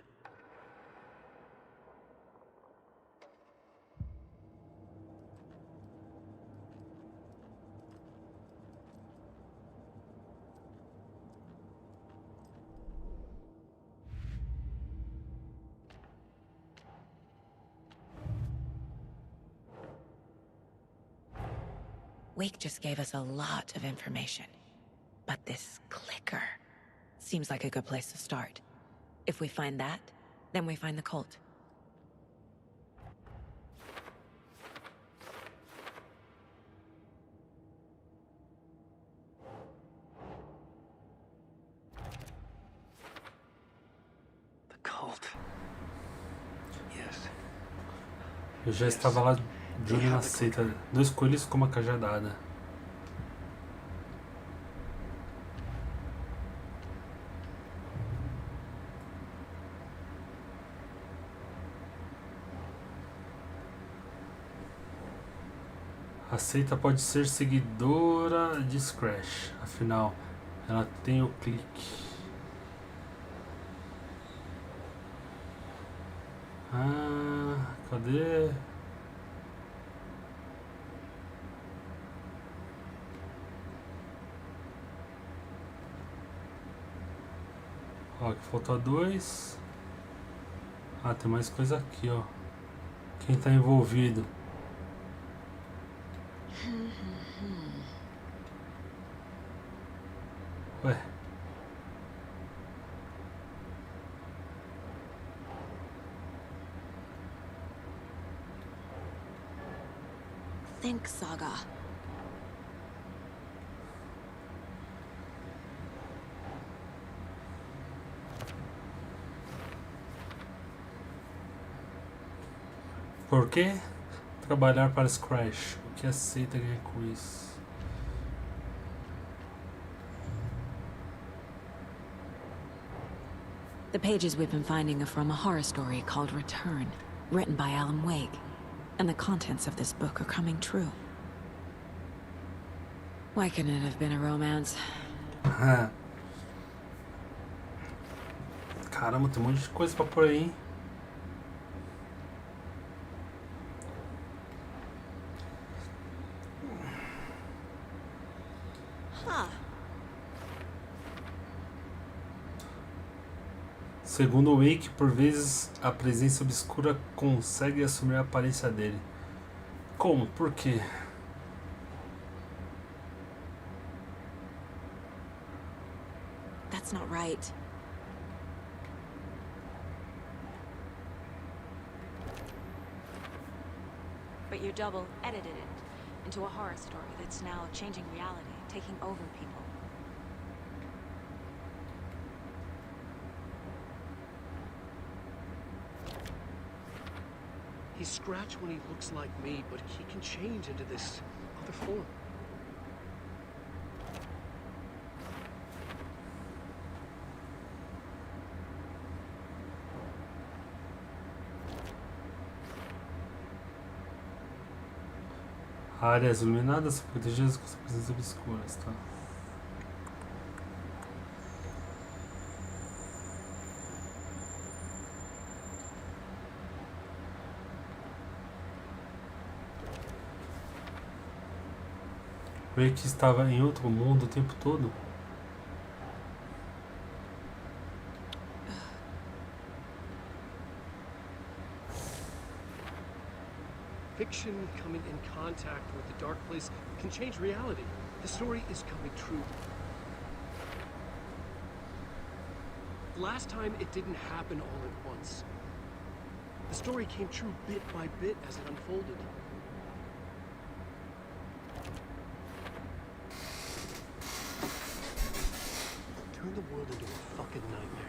Wake just gave us a lot of information. But this clicker seems like a good place to start. If we find that, then we find the cult. The cult. Yes. Eu já estava lá de olho na seita. 2 coelhos com uma cajadada. A seita pode ser seguidora de Scratch, afinal, ela tem o clique. Ah, cadê? Ó, aqui falta 2. Ah, tem mais coisa aqui, ó. Quem tá envolvido? Ué. Think, Saga. Por que trabalhar para Scratch? O que a seita ganha com isso? The pages we've been finding are from a horror story called Return, written by Alan Wake. And the contents of this book are coming true. Why couldn't it have been a romance? Caramba, tem um monte de coisa pra por aí, hein? Segundo Wake, por vezes a presença obscura consegue assumir a aparência dele. Como? Por quê? That's not right. But your double edited it into a horror story that's now changing reality, taking over people. He's Scratch when he looks like me, but he can change into this other form. Áreas iluminadas são protegidas com as presenças obscuras, tá? Wake estava em outro mundo o tempo todo. Fiction coming in contact with the dark place can change reality. The story is coming true. Last time it didn't happen all at once. The story came true bit by bit as it unfolded. Turn the world into a fucking nightmare.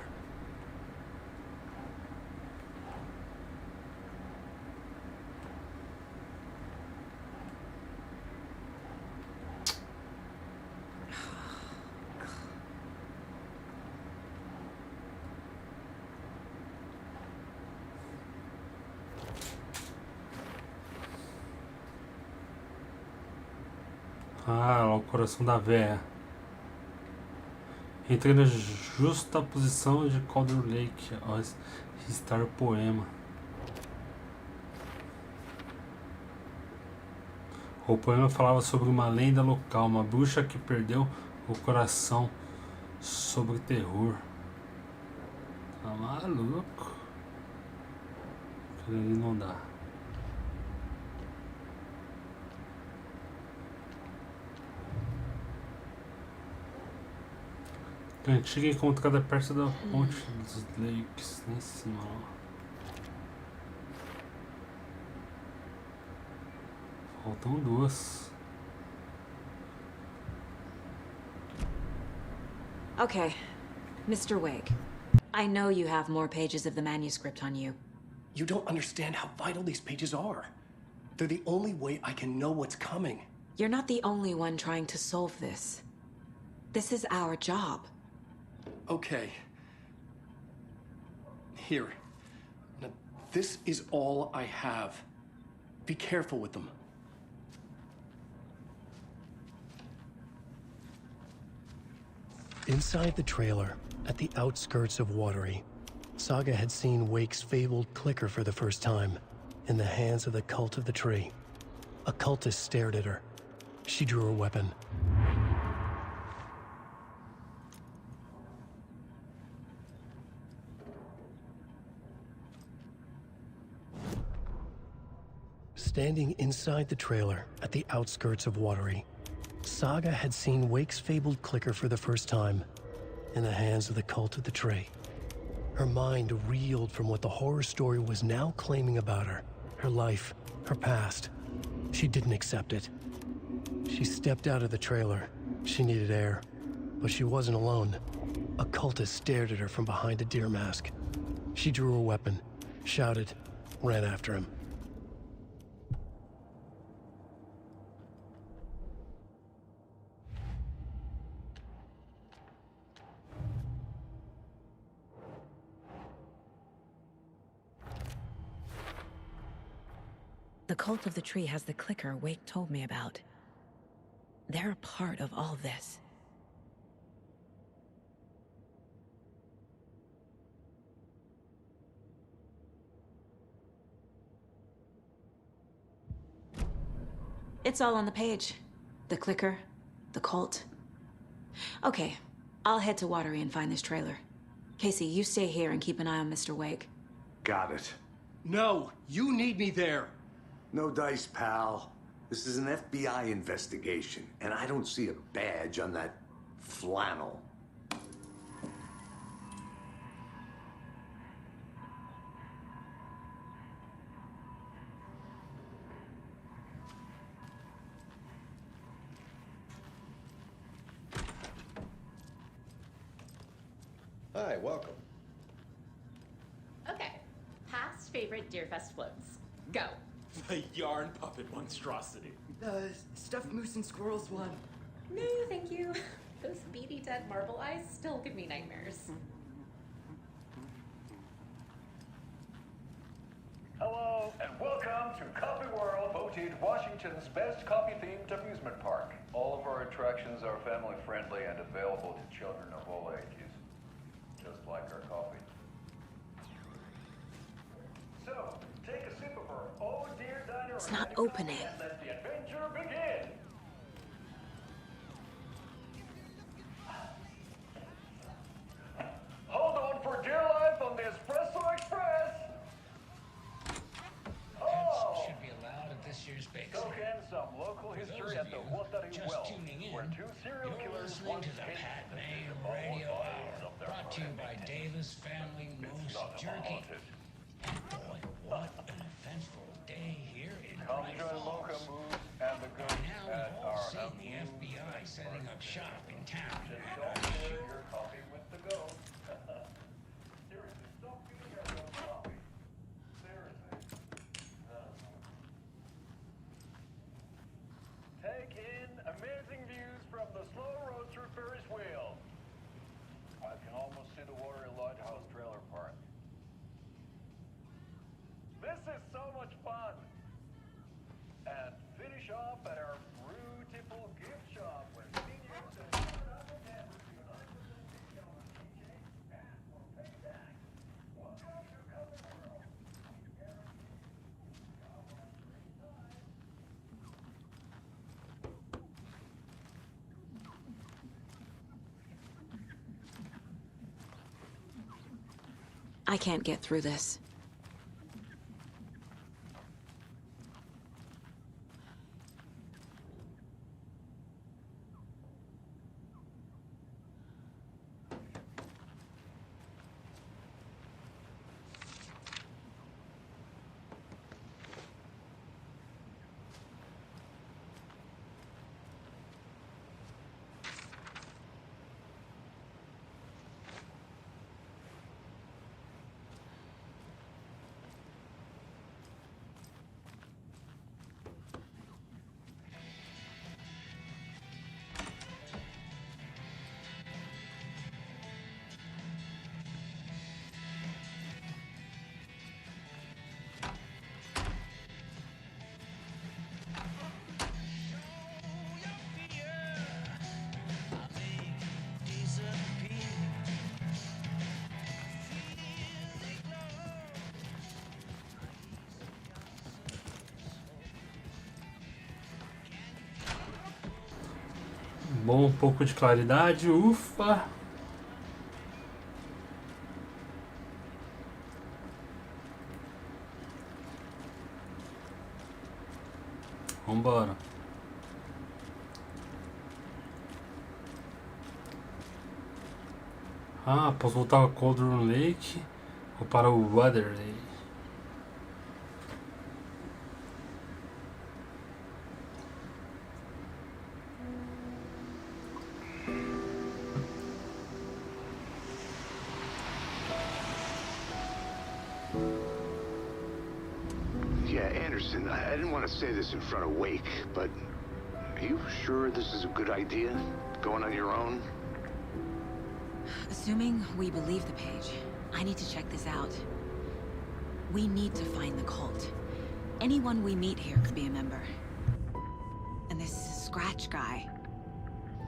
Ah, lá o coração da véia. Entrei na justa posição de Calder Lake ao recitar o poema. O poema falava sobre uma lenda local, uma bruxa que perdeu o coração, sobre terror. Tá maluco? Aquilo ali não dá. Cantiga encontrada perto da ponte dos Lakes, lá em cima, ó. Faltam duas. Okay, Mr. Wake. I know you have more pages of the manuscript on you. You don't understand how vital these pages are. They're the only way I can know what's coming. You're not the only one trying to solve this. This is our job. Okay. Here. Now, this is all I have. Be careful with them. Inside the trailer, at the outskirts of Watery, Saga had seen Wake's fabled clicker for the first time, in the hands of the Cult of the Tree. A cultist stared at her. She drew her weapon. Standing inside the trailer, at the outskirts of Watery, Saga had seen Wake's fabled clicker for the first time, in the hands of the Cult of the Tree. Her mind reeled from what the horror story was now claiming about her. Her life, her past. She didn't accept it. She stepped out of the trailer. She needed air. But she wasn't alone. A cultist stared at her from behind a deer mask. She drew her weapon, shouted, ran after him. The Cult of the Tree has the clicker Wake told me about. They're a part of all this. It's all on the page. The clicker, the cult. Okay, I'll head to Watery and find this trailer. Casey, you stay here and keep an eye on Mr. Wake. Got it. No, you need me there. No dice, pal. This is an FBI investigation, and I don't see a badge on that flannel. Hi, welcome. Okay, past favorite Deerfest floats. Go. The yarn puppet monstrosity. The stuffed moose and squirrels one. No, thank you. Those beady dead marble eyes still give me nightmares. Hello, and welcome to Coffee World, voted Washington's best coffee-themed amusement park. All of our attractions are family-friendly and available to children of all ages, just like our coffee. So, take a sip of our Oh Dear Diner. It's not opening. And let the adventure begin. brought to you by Davis Family Moose Jerky. And boy, what an eventful day here in Bright Falls. By now, we've all seen the FBI setting up shop in town. You're coffee with the ghost. Seriously, stop being your own coffee. Seriously. Take in amazing views from the slow road through Ferris wheel. I can almost see the Watery Lighthouse trailer park. This is so much fun. And finish off at our beautiful gift shop where seniors and uncle campers unite with the discount on keychains and for payback. Welcome to Color World. I can't get through this. Bom, um pouco de claridade, ufa! Vambora. Ah, posso voltar a Cauldron Lake ou para o Watery. Yeah, Anderson, I didn't want to say this in front of Wake, but are you sure this is a good idea? Going on your own? Assuming we believe the page, I need to check this out. We need to find the cult. Anyone we meet here could be a member. And this Scratch guy.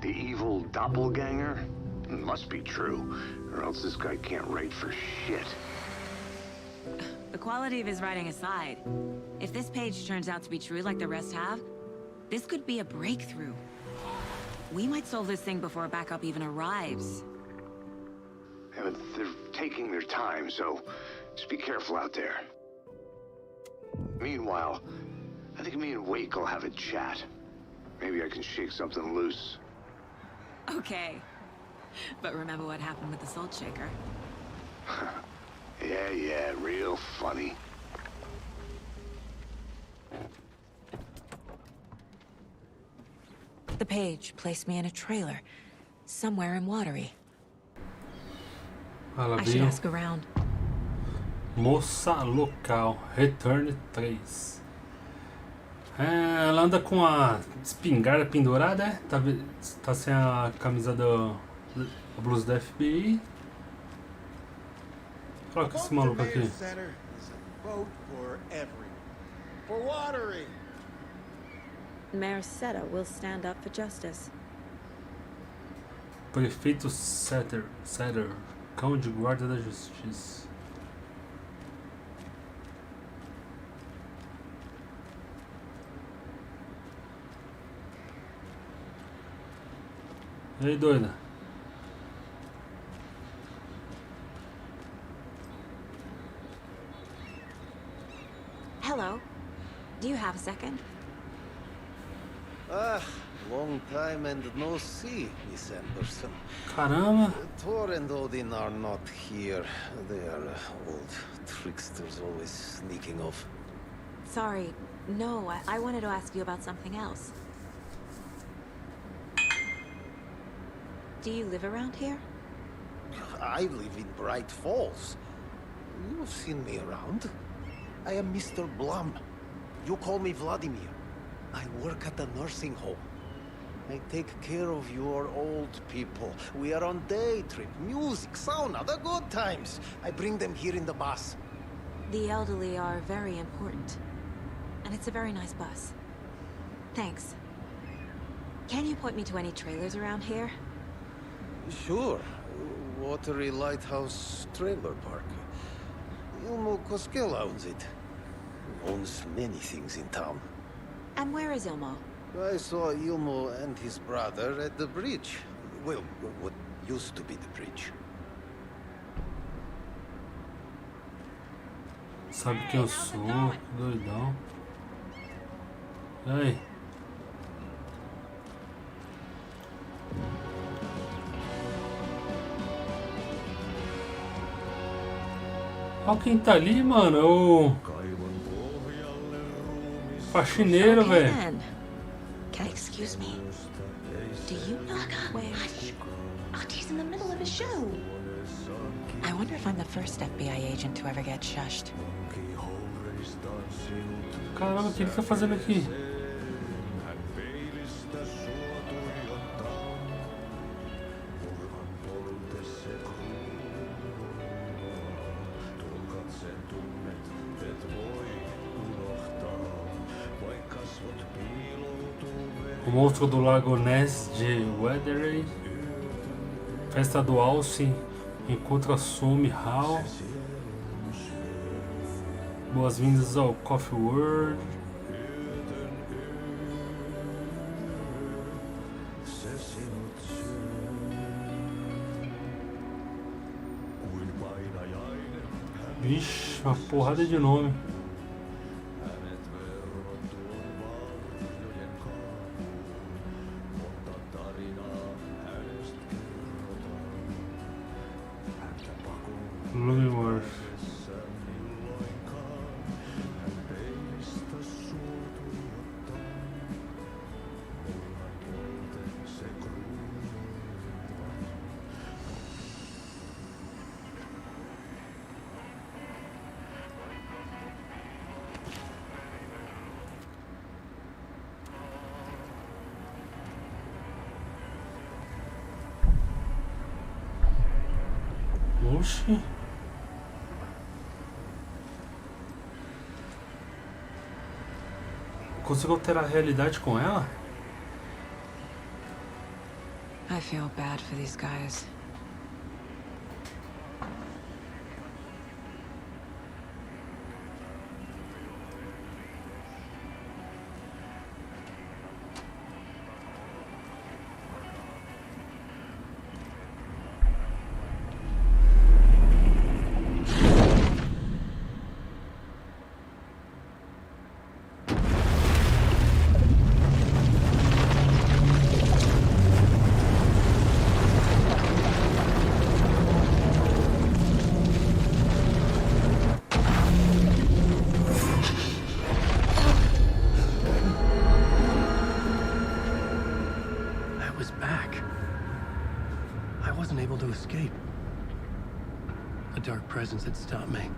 The evil doppelganger? Must be true, or else this guy can't write for shit. The quality of his writing aside, if this page turns out to be true like the rest have, this could be a breakthrough. We might solve this thing before backup even arrives. Yeah, but they're taking their time, so just be careful out there. Meanwhile, I think me and Wake will have a chat. Maybe I can shake something loose. Okay. But remember what happened with the salt shaker? Yeah, real funny. The page placed me in a trailer, somewhere in Watery. Ela I should veio. ask around. Moça local, Return 3. É, ela anda com a espingarda pendurada, é? Tá sem a camisa da blusa da FBI. Coloca esse maluco aqui. Vote for everyone. For Watery. Mayor Seja will stand up for justice. Prefeito Seja, cão de guarda da justiça. E aí, doida? Hello. Do you have a second? Long time and no see, Miss Anderson. Caramba. Thor and Odin are not here. They are old tricksters always sneaking off. Sorry. No, I wanted to ask you about something else. Do you live around here? I live in Bright Falls. You've seen me around. I am Mr. Blum. You call me Vladimir. I work at the nursing home. I take care of your old people. We are on day trip, music, sauna, the good times. I bring them here in the bus. The elderly are very important. And it's a very nice bus. Thanks. Can you point me to any trailers around here? Sure. Watery Lighthouse Trailer Park. Ilmo Koskela owns it. Owns many things in town. And where is Ilmo? I saw Ilmo and his brother at the bridge. Well, what used to be the bridge. Sabe quem eu sou, que doidão. E aí? Olha quem tá ali, mano. É o faxineiro, velho. Excuse me. Do you know where? Artie's in the middle of a show. I wonder if I'm the first FBI agent to ever get shushed. Caramba, o que ele tá fazendo aqui? O monstro do lago Ness de Watery. Festa do Alce. Encontra Sumi Hall. Boas-vindas ao Coffee World. Vixe, uma porrada de nome. Oxi. Consigo alterar a realidade com ela? I feel bad for these guys. Presence had stopped me.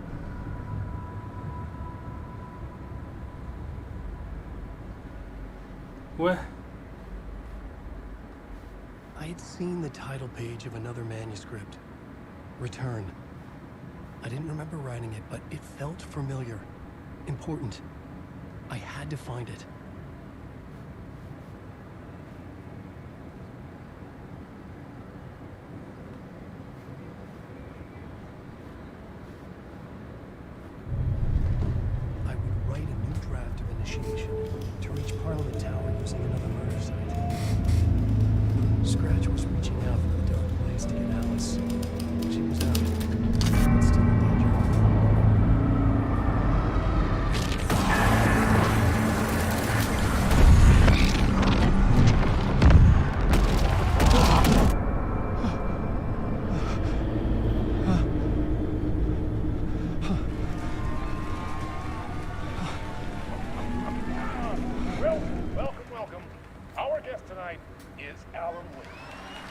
What? I had seen the title page of another manuscript. Return. I didn't remember writing it, but it felt familiar. Important. I had to find it. To reach Parliament Tower using another murder site. Scratch was reaching out from the dark place to get Alice. She was out, but still in danger.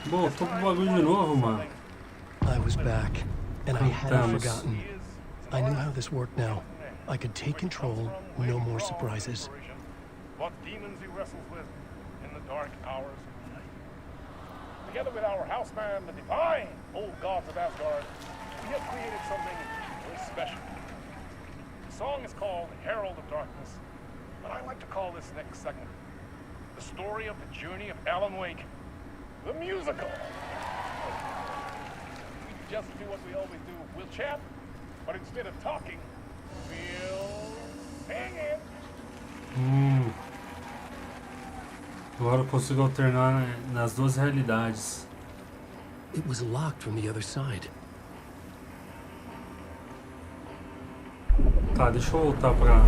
Voltou pro bagulho de novo, mano. I was back, and I hadn't Cantamos. forgotten. I knew how this worked now. I could take control, no more surprises. What demons he wrestles with in the dark hours of the night. Together with our houseman, the divine old gods of Asgard, we have created something very special. The song is called Herald of Darkness, but I like to call this next segment the story of the journey of Alan Wake, the musical. We just do what we always do. We'll chat, but instead of talking, we'll sing it. Agora eu consigo alternar nas duas realidades. It was locked from the other side. Tá, deixa eu voltar pra...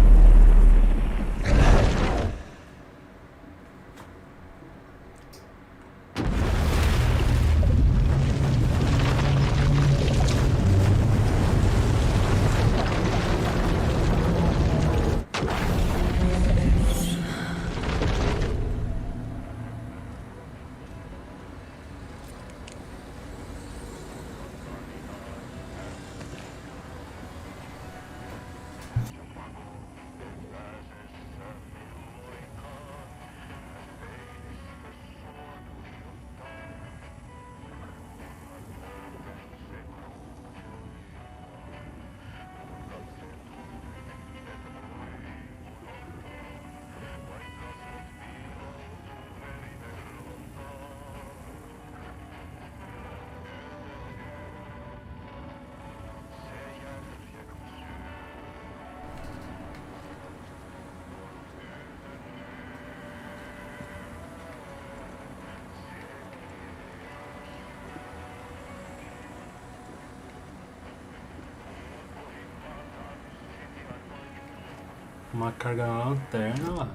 Uma carga na lanterna lá.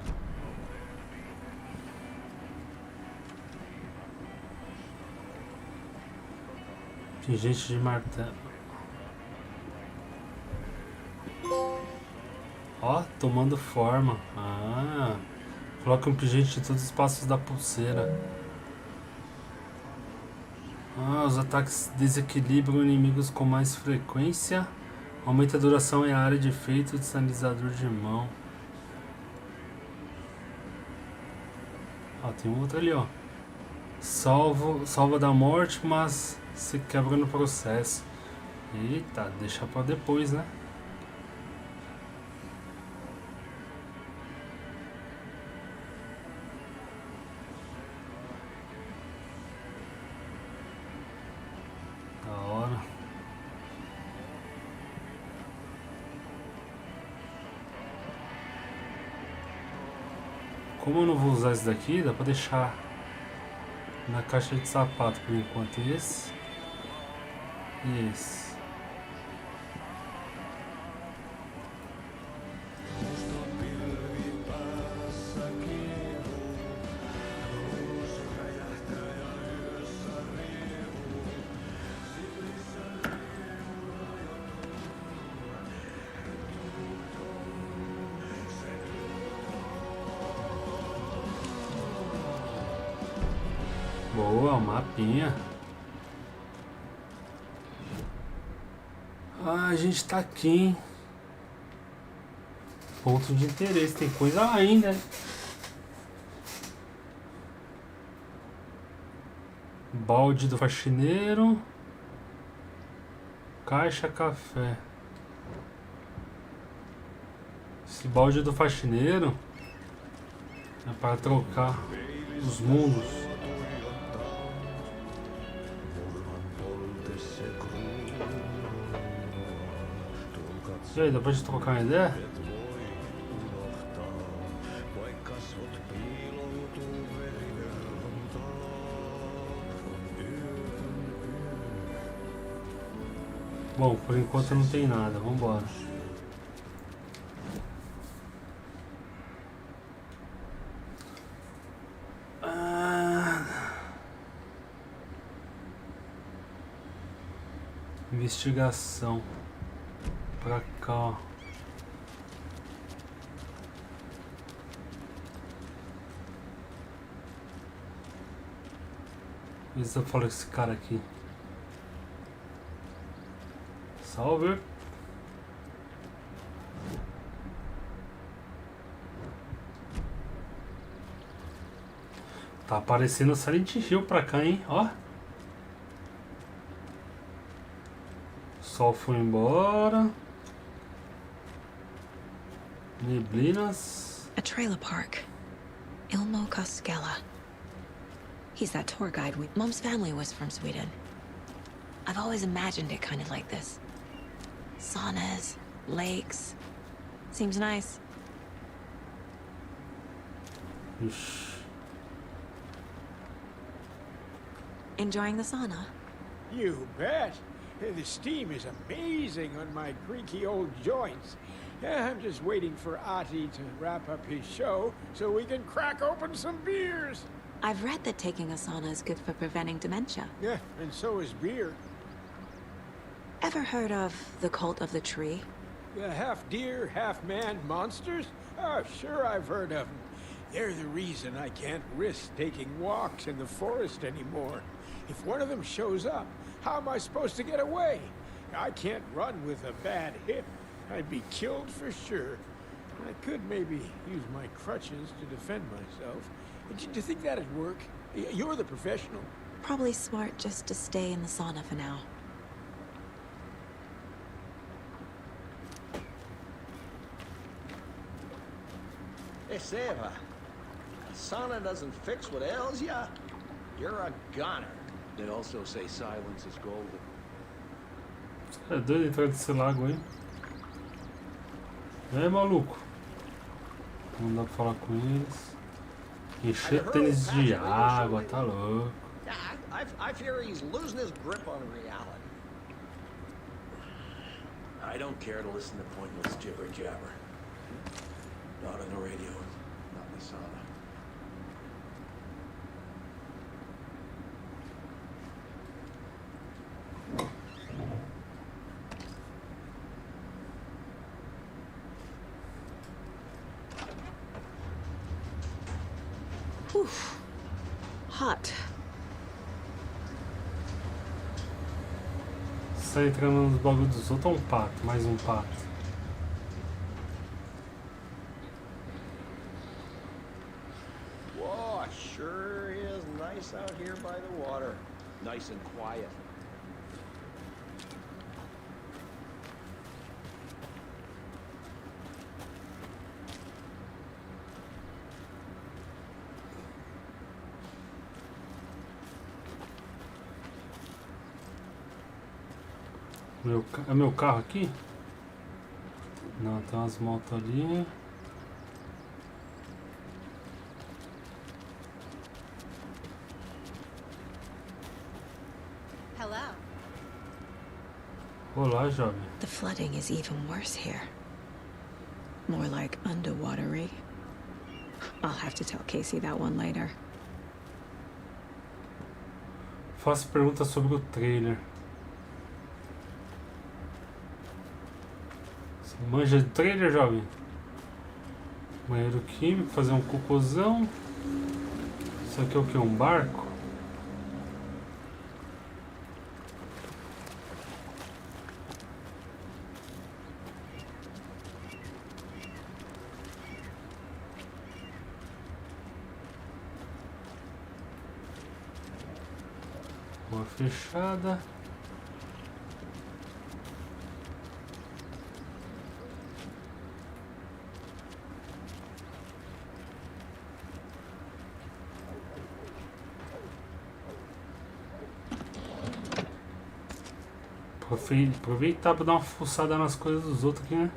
Pingente de martelo. Ó, tomando forma. Ah, coloca um pingente em todos os espaços da pulseira. Ah, os ataques desequilibram inimigos com mais frequência. Aumenta a duração e a área de efeito de sinalizador de mão. Ó, tem um outro ali, ó. Salva da morte, mas se quebra no processo. Eita, deixa pra depois, né? Da hora. Como eu não vou usar esse daqui, dá pra deixar na caixa de sapato por enquanto. Esse e esse. Boa, o mapinha. Ah, a gente tá aqui, hein? Ponto de interesse, tem coisa ainda, hein? Balde do faxineiro. Caixa café. Esse balde do faxineiro é para trocar os mundos. E aí, depois de trocar uma ideia? Bom, por enquanto não tem nada, vambora. Investigação. Pra cá, ó. Vê se eu falo com esse cara aqui. Salve. Tá aparecendo Silent Hill pra cá, hein? Ó. O sol foi embora. Neblinas. A trailer park. Ilmo Koskela. He's that tour guide Mom's family was from Sweden. I've always imagined it kind of like this. Saunas, lakes. Seems nice. Ixi. Enjoying the sauna? You bet. The steam is amazing on my creaky old joints. I'm just waiting for AIIII to wrap up his show so we can crack open some beers. I've read that taking a sauna is good for preventing dementia. Yeah, and so is beer. Ever heard of the cult of the tree? The half-deer, half-man monsters? Oh, sure I've heard of them. They're the reason I can't risk taking walks in the forest anymore. If one of them shows up, how am I supposed to get away? I can't run with a bad hip. I'd be killed for sure. I could maybe use my crutches to defend myself. Do you think that'd work? You're the professional. Probably smart just to stay in the sauna for now. Hey, Seja. A sauna doesn't fix what ails ya? You're a goner. They also say silence is golden. É doido entrar nesse lago, hein? É, maluco. Não dá pra falar com eles. Encher tênis de água, tá louco. I fear he's losing his grip on reality. I don't care to listen to pointless jibber jabber. Not on the radio, not in the sauna. Oof. Hot. Sai entrando nos bagulhos dos outros, é um pato, mais um pato. Whoa, sure is nice out here by the water. Nice and quiet. É meu carro aqui? Não, tem umas motos ali. Hello. Olá, jovem. The flooding is even worse here. More like underwatery. I'll have to tell Casey that one later. Faço perguntas sobre o trailer. Você manja de trailer, jovem? Banheiro químico, fazer um cocôzão. Isso aqui é o que? Um barco? Rua fechada. Aproveitar para dar uma fuçada nas coisas dos outros aqui, né?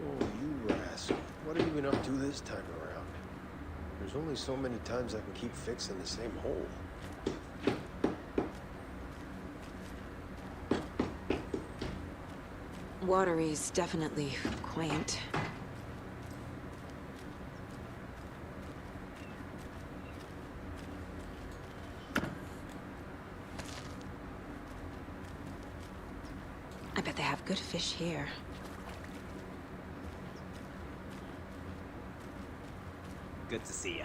Oh, you rascal. What have you been up to this time around? There's only so many times I can keep fixing the same hole. Watery's definitely quaint. I bet they have good fish here. Good to see you.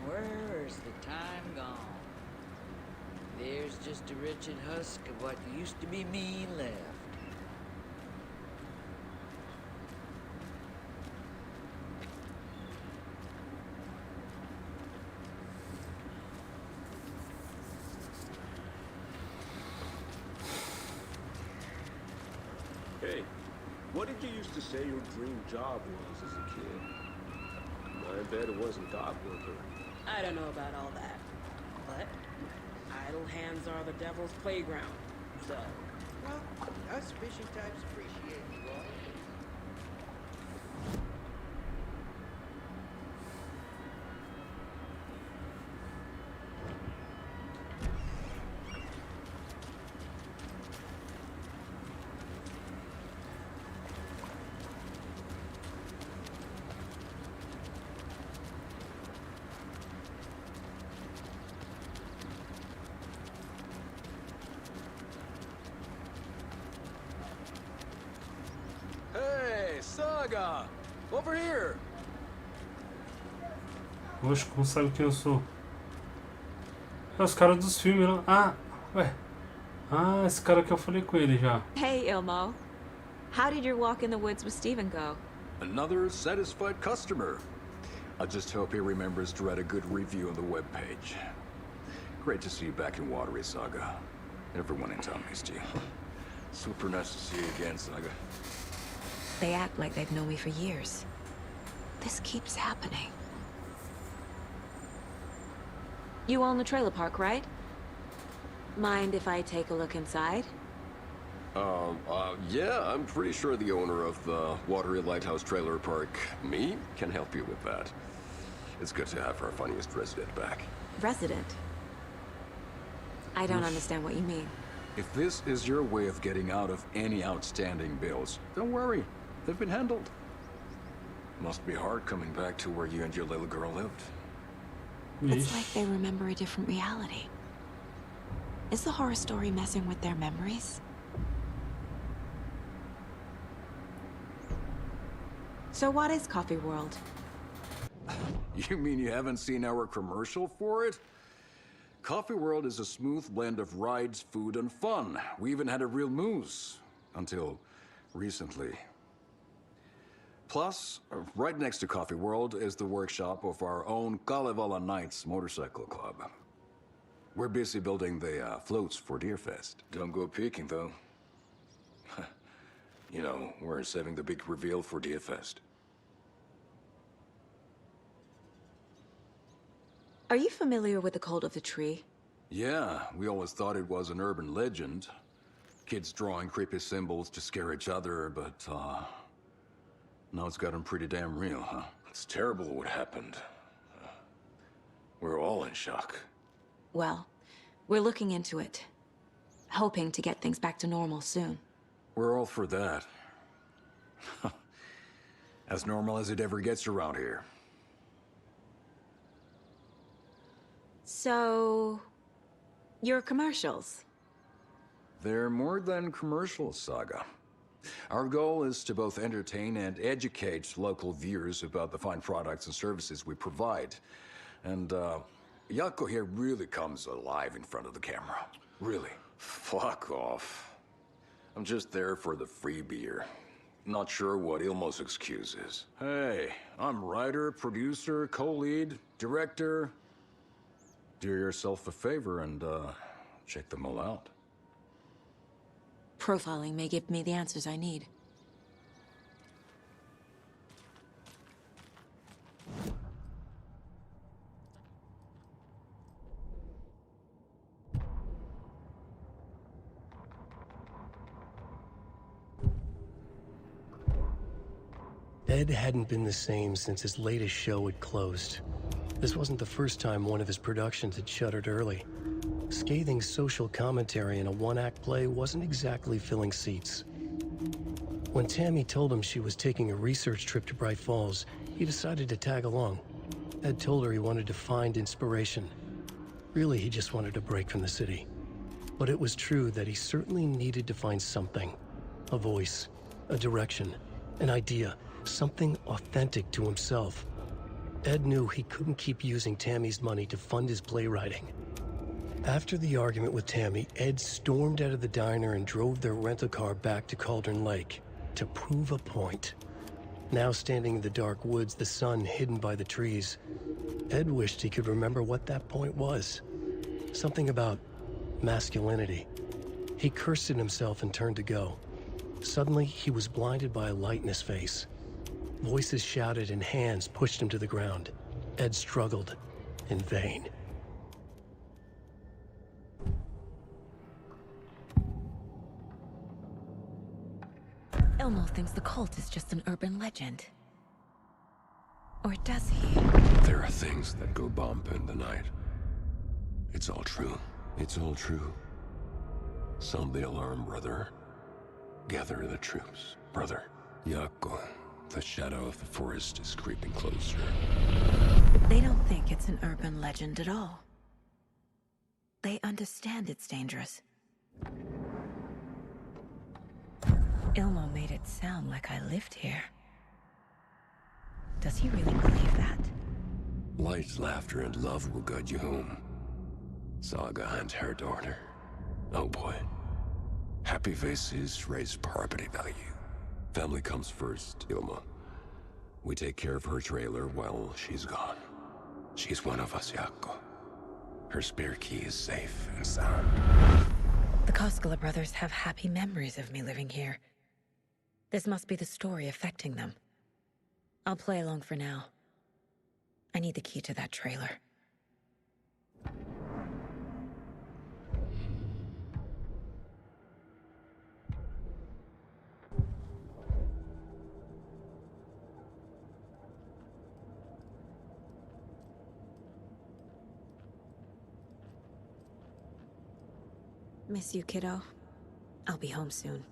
Where's the time gone? There's just a wretched husk of what used to be me left. Hey, what did you used to say your dream job was as a kid? I bet it wasn't dock worker. I don't know about all that, but idle hands are the devil's playground, so... Well, us fishing types appreciate you all. Hey, Saga! Over here! Oxe, como sabe quem eu sou? É os caras dos filmes lá. Ah, ué. Ah, esse cara que eu falei com ele já. Hey, Ilmo. How did your walk in the woods with Steven go? Another satisfied customer. I just hope he remembers to write a good review on the webpage. Great to see you back in Watery, Saga. Everyone in town missed you. Super nice to see you again, Saga. They act like they've known me for years. This keeps happening. You own the trailer park, right? Mind if I take a look inside? Yeah, I'm pretty sure the owner of the Watery Lighthouse Trailer Park, me, can help you with that. It's good to have our funniest resident back. Resident? I don't understand what you mean. If this is your way of getting out of any outstanding bills, don't worry. They've been handled. Must be hard coming back to where you and your little girl lived. It's like they remember a different reality. Is the horror story messing with their memories? So what is Coffee World? You mean you haven't seen our commercial for it? Coffee World is a smooth blend of rides, food, and fun. We even had a real moose. Until recently. Plus, right next to Coffee World is the workshop of our own Kalevala Knights Motorcycle Club. We're busy building the floats for Deerfest. Don't go peeking, though. You know, we're saving the big reveal for Deerfest. Are you familiar with the Cult of the Tree? Yeah, we always thought it was an urban legend. Kids drawing creepy symbols to scare each other, but, now it's gotten pretty damn real, huh? It's terrible what happened. We're all in shock. Well, we're looking into it. Hoping to get things back to normal soon. We're all for that. As normal as it ever gets around here. So... your commercials? They're more than commercials, Saga. Our goal is to both entertain and educate local viewers about the fine products and services we provide. And, Jaakko here really comes alive in front of the camera. Really. Fuck off. I'm just there for the free beer. Not sure what Ilmo's excuse is. Hey, I'm writer, producer, co-lead, director. Do yourself a favor and, check them all out. Profiling may give me the answers I need. Ed hadn't been the same since his latest show had closed. This wasn't the first time one of his productions had shuttered early. Scathing social commentary in a one-act play wasn't exactly filling seats. When Tammy told him she was taking a research trip to Bright Falls, he decided to tag along. Ed told her he wanted to find inspiration. Really, he just wanted a break from the city. But it was true that he certainly needed to find something. A voice, a direction, an idea, something authentic to himself. Ed knew he couldn't keep using Tammy's money to fund his playwriting. After the argument with Tammy, Ed stormed out of the diner and drove their rental car back to Cauldron Lake to prove a point. Now standing in the dark woods, the sun hidden by the trees, Ed wished he could remember what that point was. Something about masculinity. He cursed at himself and turned to go. Suddenly, he was blinded by a light in his face. Voices shouted and hands pushed him to the ground. Ed struggled, in vain. Elmo thinks the cult is just an urban legend. Or does he? There are things that go bump in the night. It's all true. It's all true. Sound the alarm, brother. Gather the troops, brother. Yako, the shadow of the forest is creeping closer. They don't think it's an urban legend at all. They understand it's dangerous. Ilmo made it sound like I lived here. Does he really believe that? Light, laughter, and love will guide you home. Saga and her daughter. Oh boy. Happy faces raise property value. Family comes first, Ilma. We take care of her trailer while she's gone. She's one of us, Yako. Her spare key is safe and sound. The Koskela brothers have happy memories of me living here. This must be the story affecting them. I'll play along for now. I need the key to that trailer. Miss you, kiddo. I'll be home soon.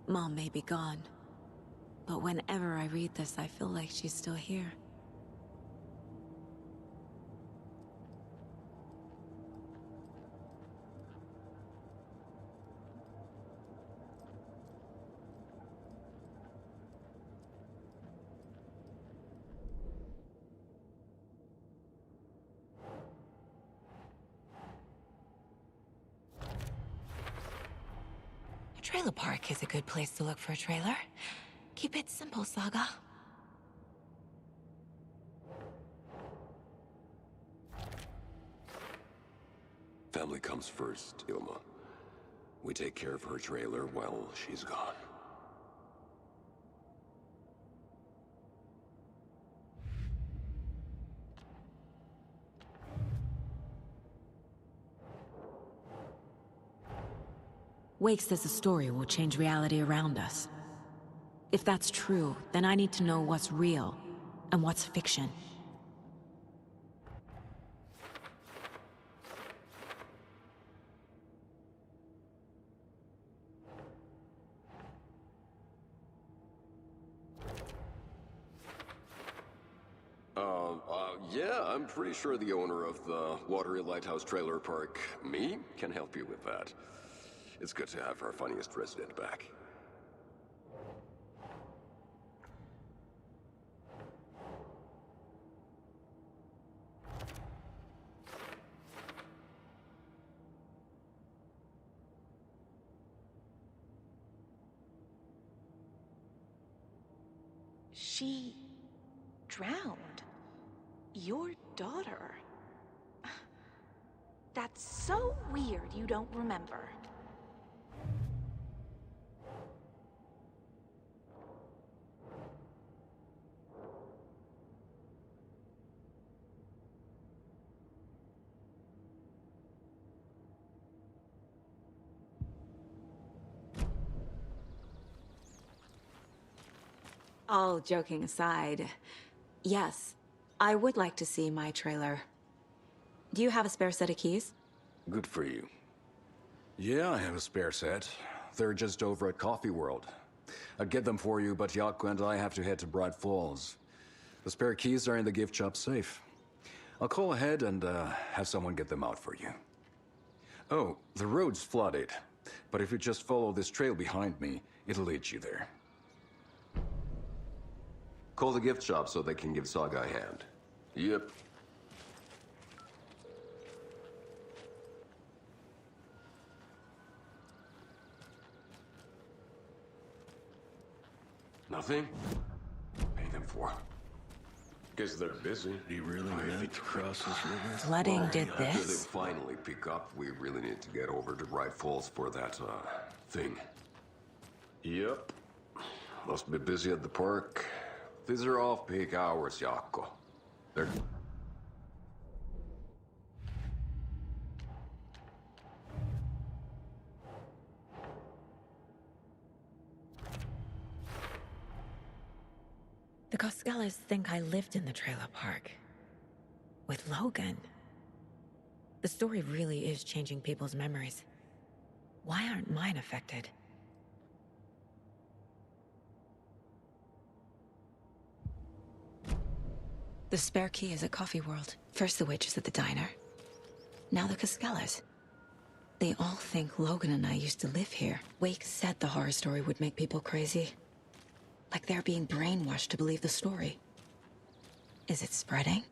Mom may be gone, but whenever I read this, I feel like she's still here. A trailer park is a good place to look for a trailer. Keep it simple, Saga. Family comes first, Ilma. We take care of her trailer while she's gone. Wake says the story will change reality around us. If that's true, then I need to know what's real and what's fiction. Yeah, I'm pretty sure the owner of the Watery Lighthouse Trailer Park, me, can help you with that. It's good to have our funniest resident back. She drowned. Your daughter. That's so weird you don't remember. All joking aside, yes, I would like to see my trailer. Do you have a spare set of keys? Good for you. Yeah, I have a spare set. They're just over at Coffee World. I'd get them for you, but Yako and I have to head to Bright Falls. The spare keys are in the gift shop safe. I'll call ahead and have someone get them out for you. Oh, the road's flooded, but if you just follow this trail behind me, it'll lead you there. Call the gift shop so they can give Saga a hand. Yep. Nothing? Pay them for. Guess they're busy. He really meant to cross this river? Flooding did After they this? finally pick up, we really need to get over to Bright Falls for that, thing. Yep. Must be busy at the park. These are off-peak hours, Yako. They're... The Costellas think I lived in the trailer park. With Logan. The story really is changing people's memories. Why aren't mine affected? The spare key is at Coffee World. First the waitress at the diner. Now the Costellas. They all think Logan and I used to live here. Wake said the horror story would make people crazy. Like they're being brainwashed to believe the story. Is it spreading?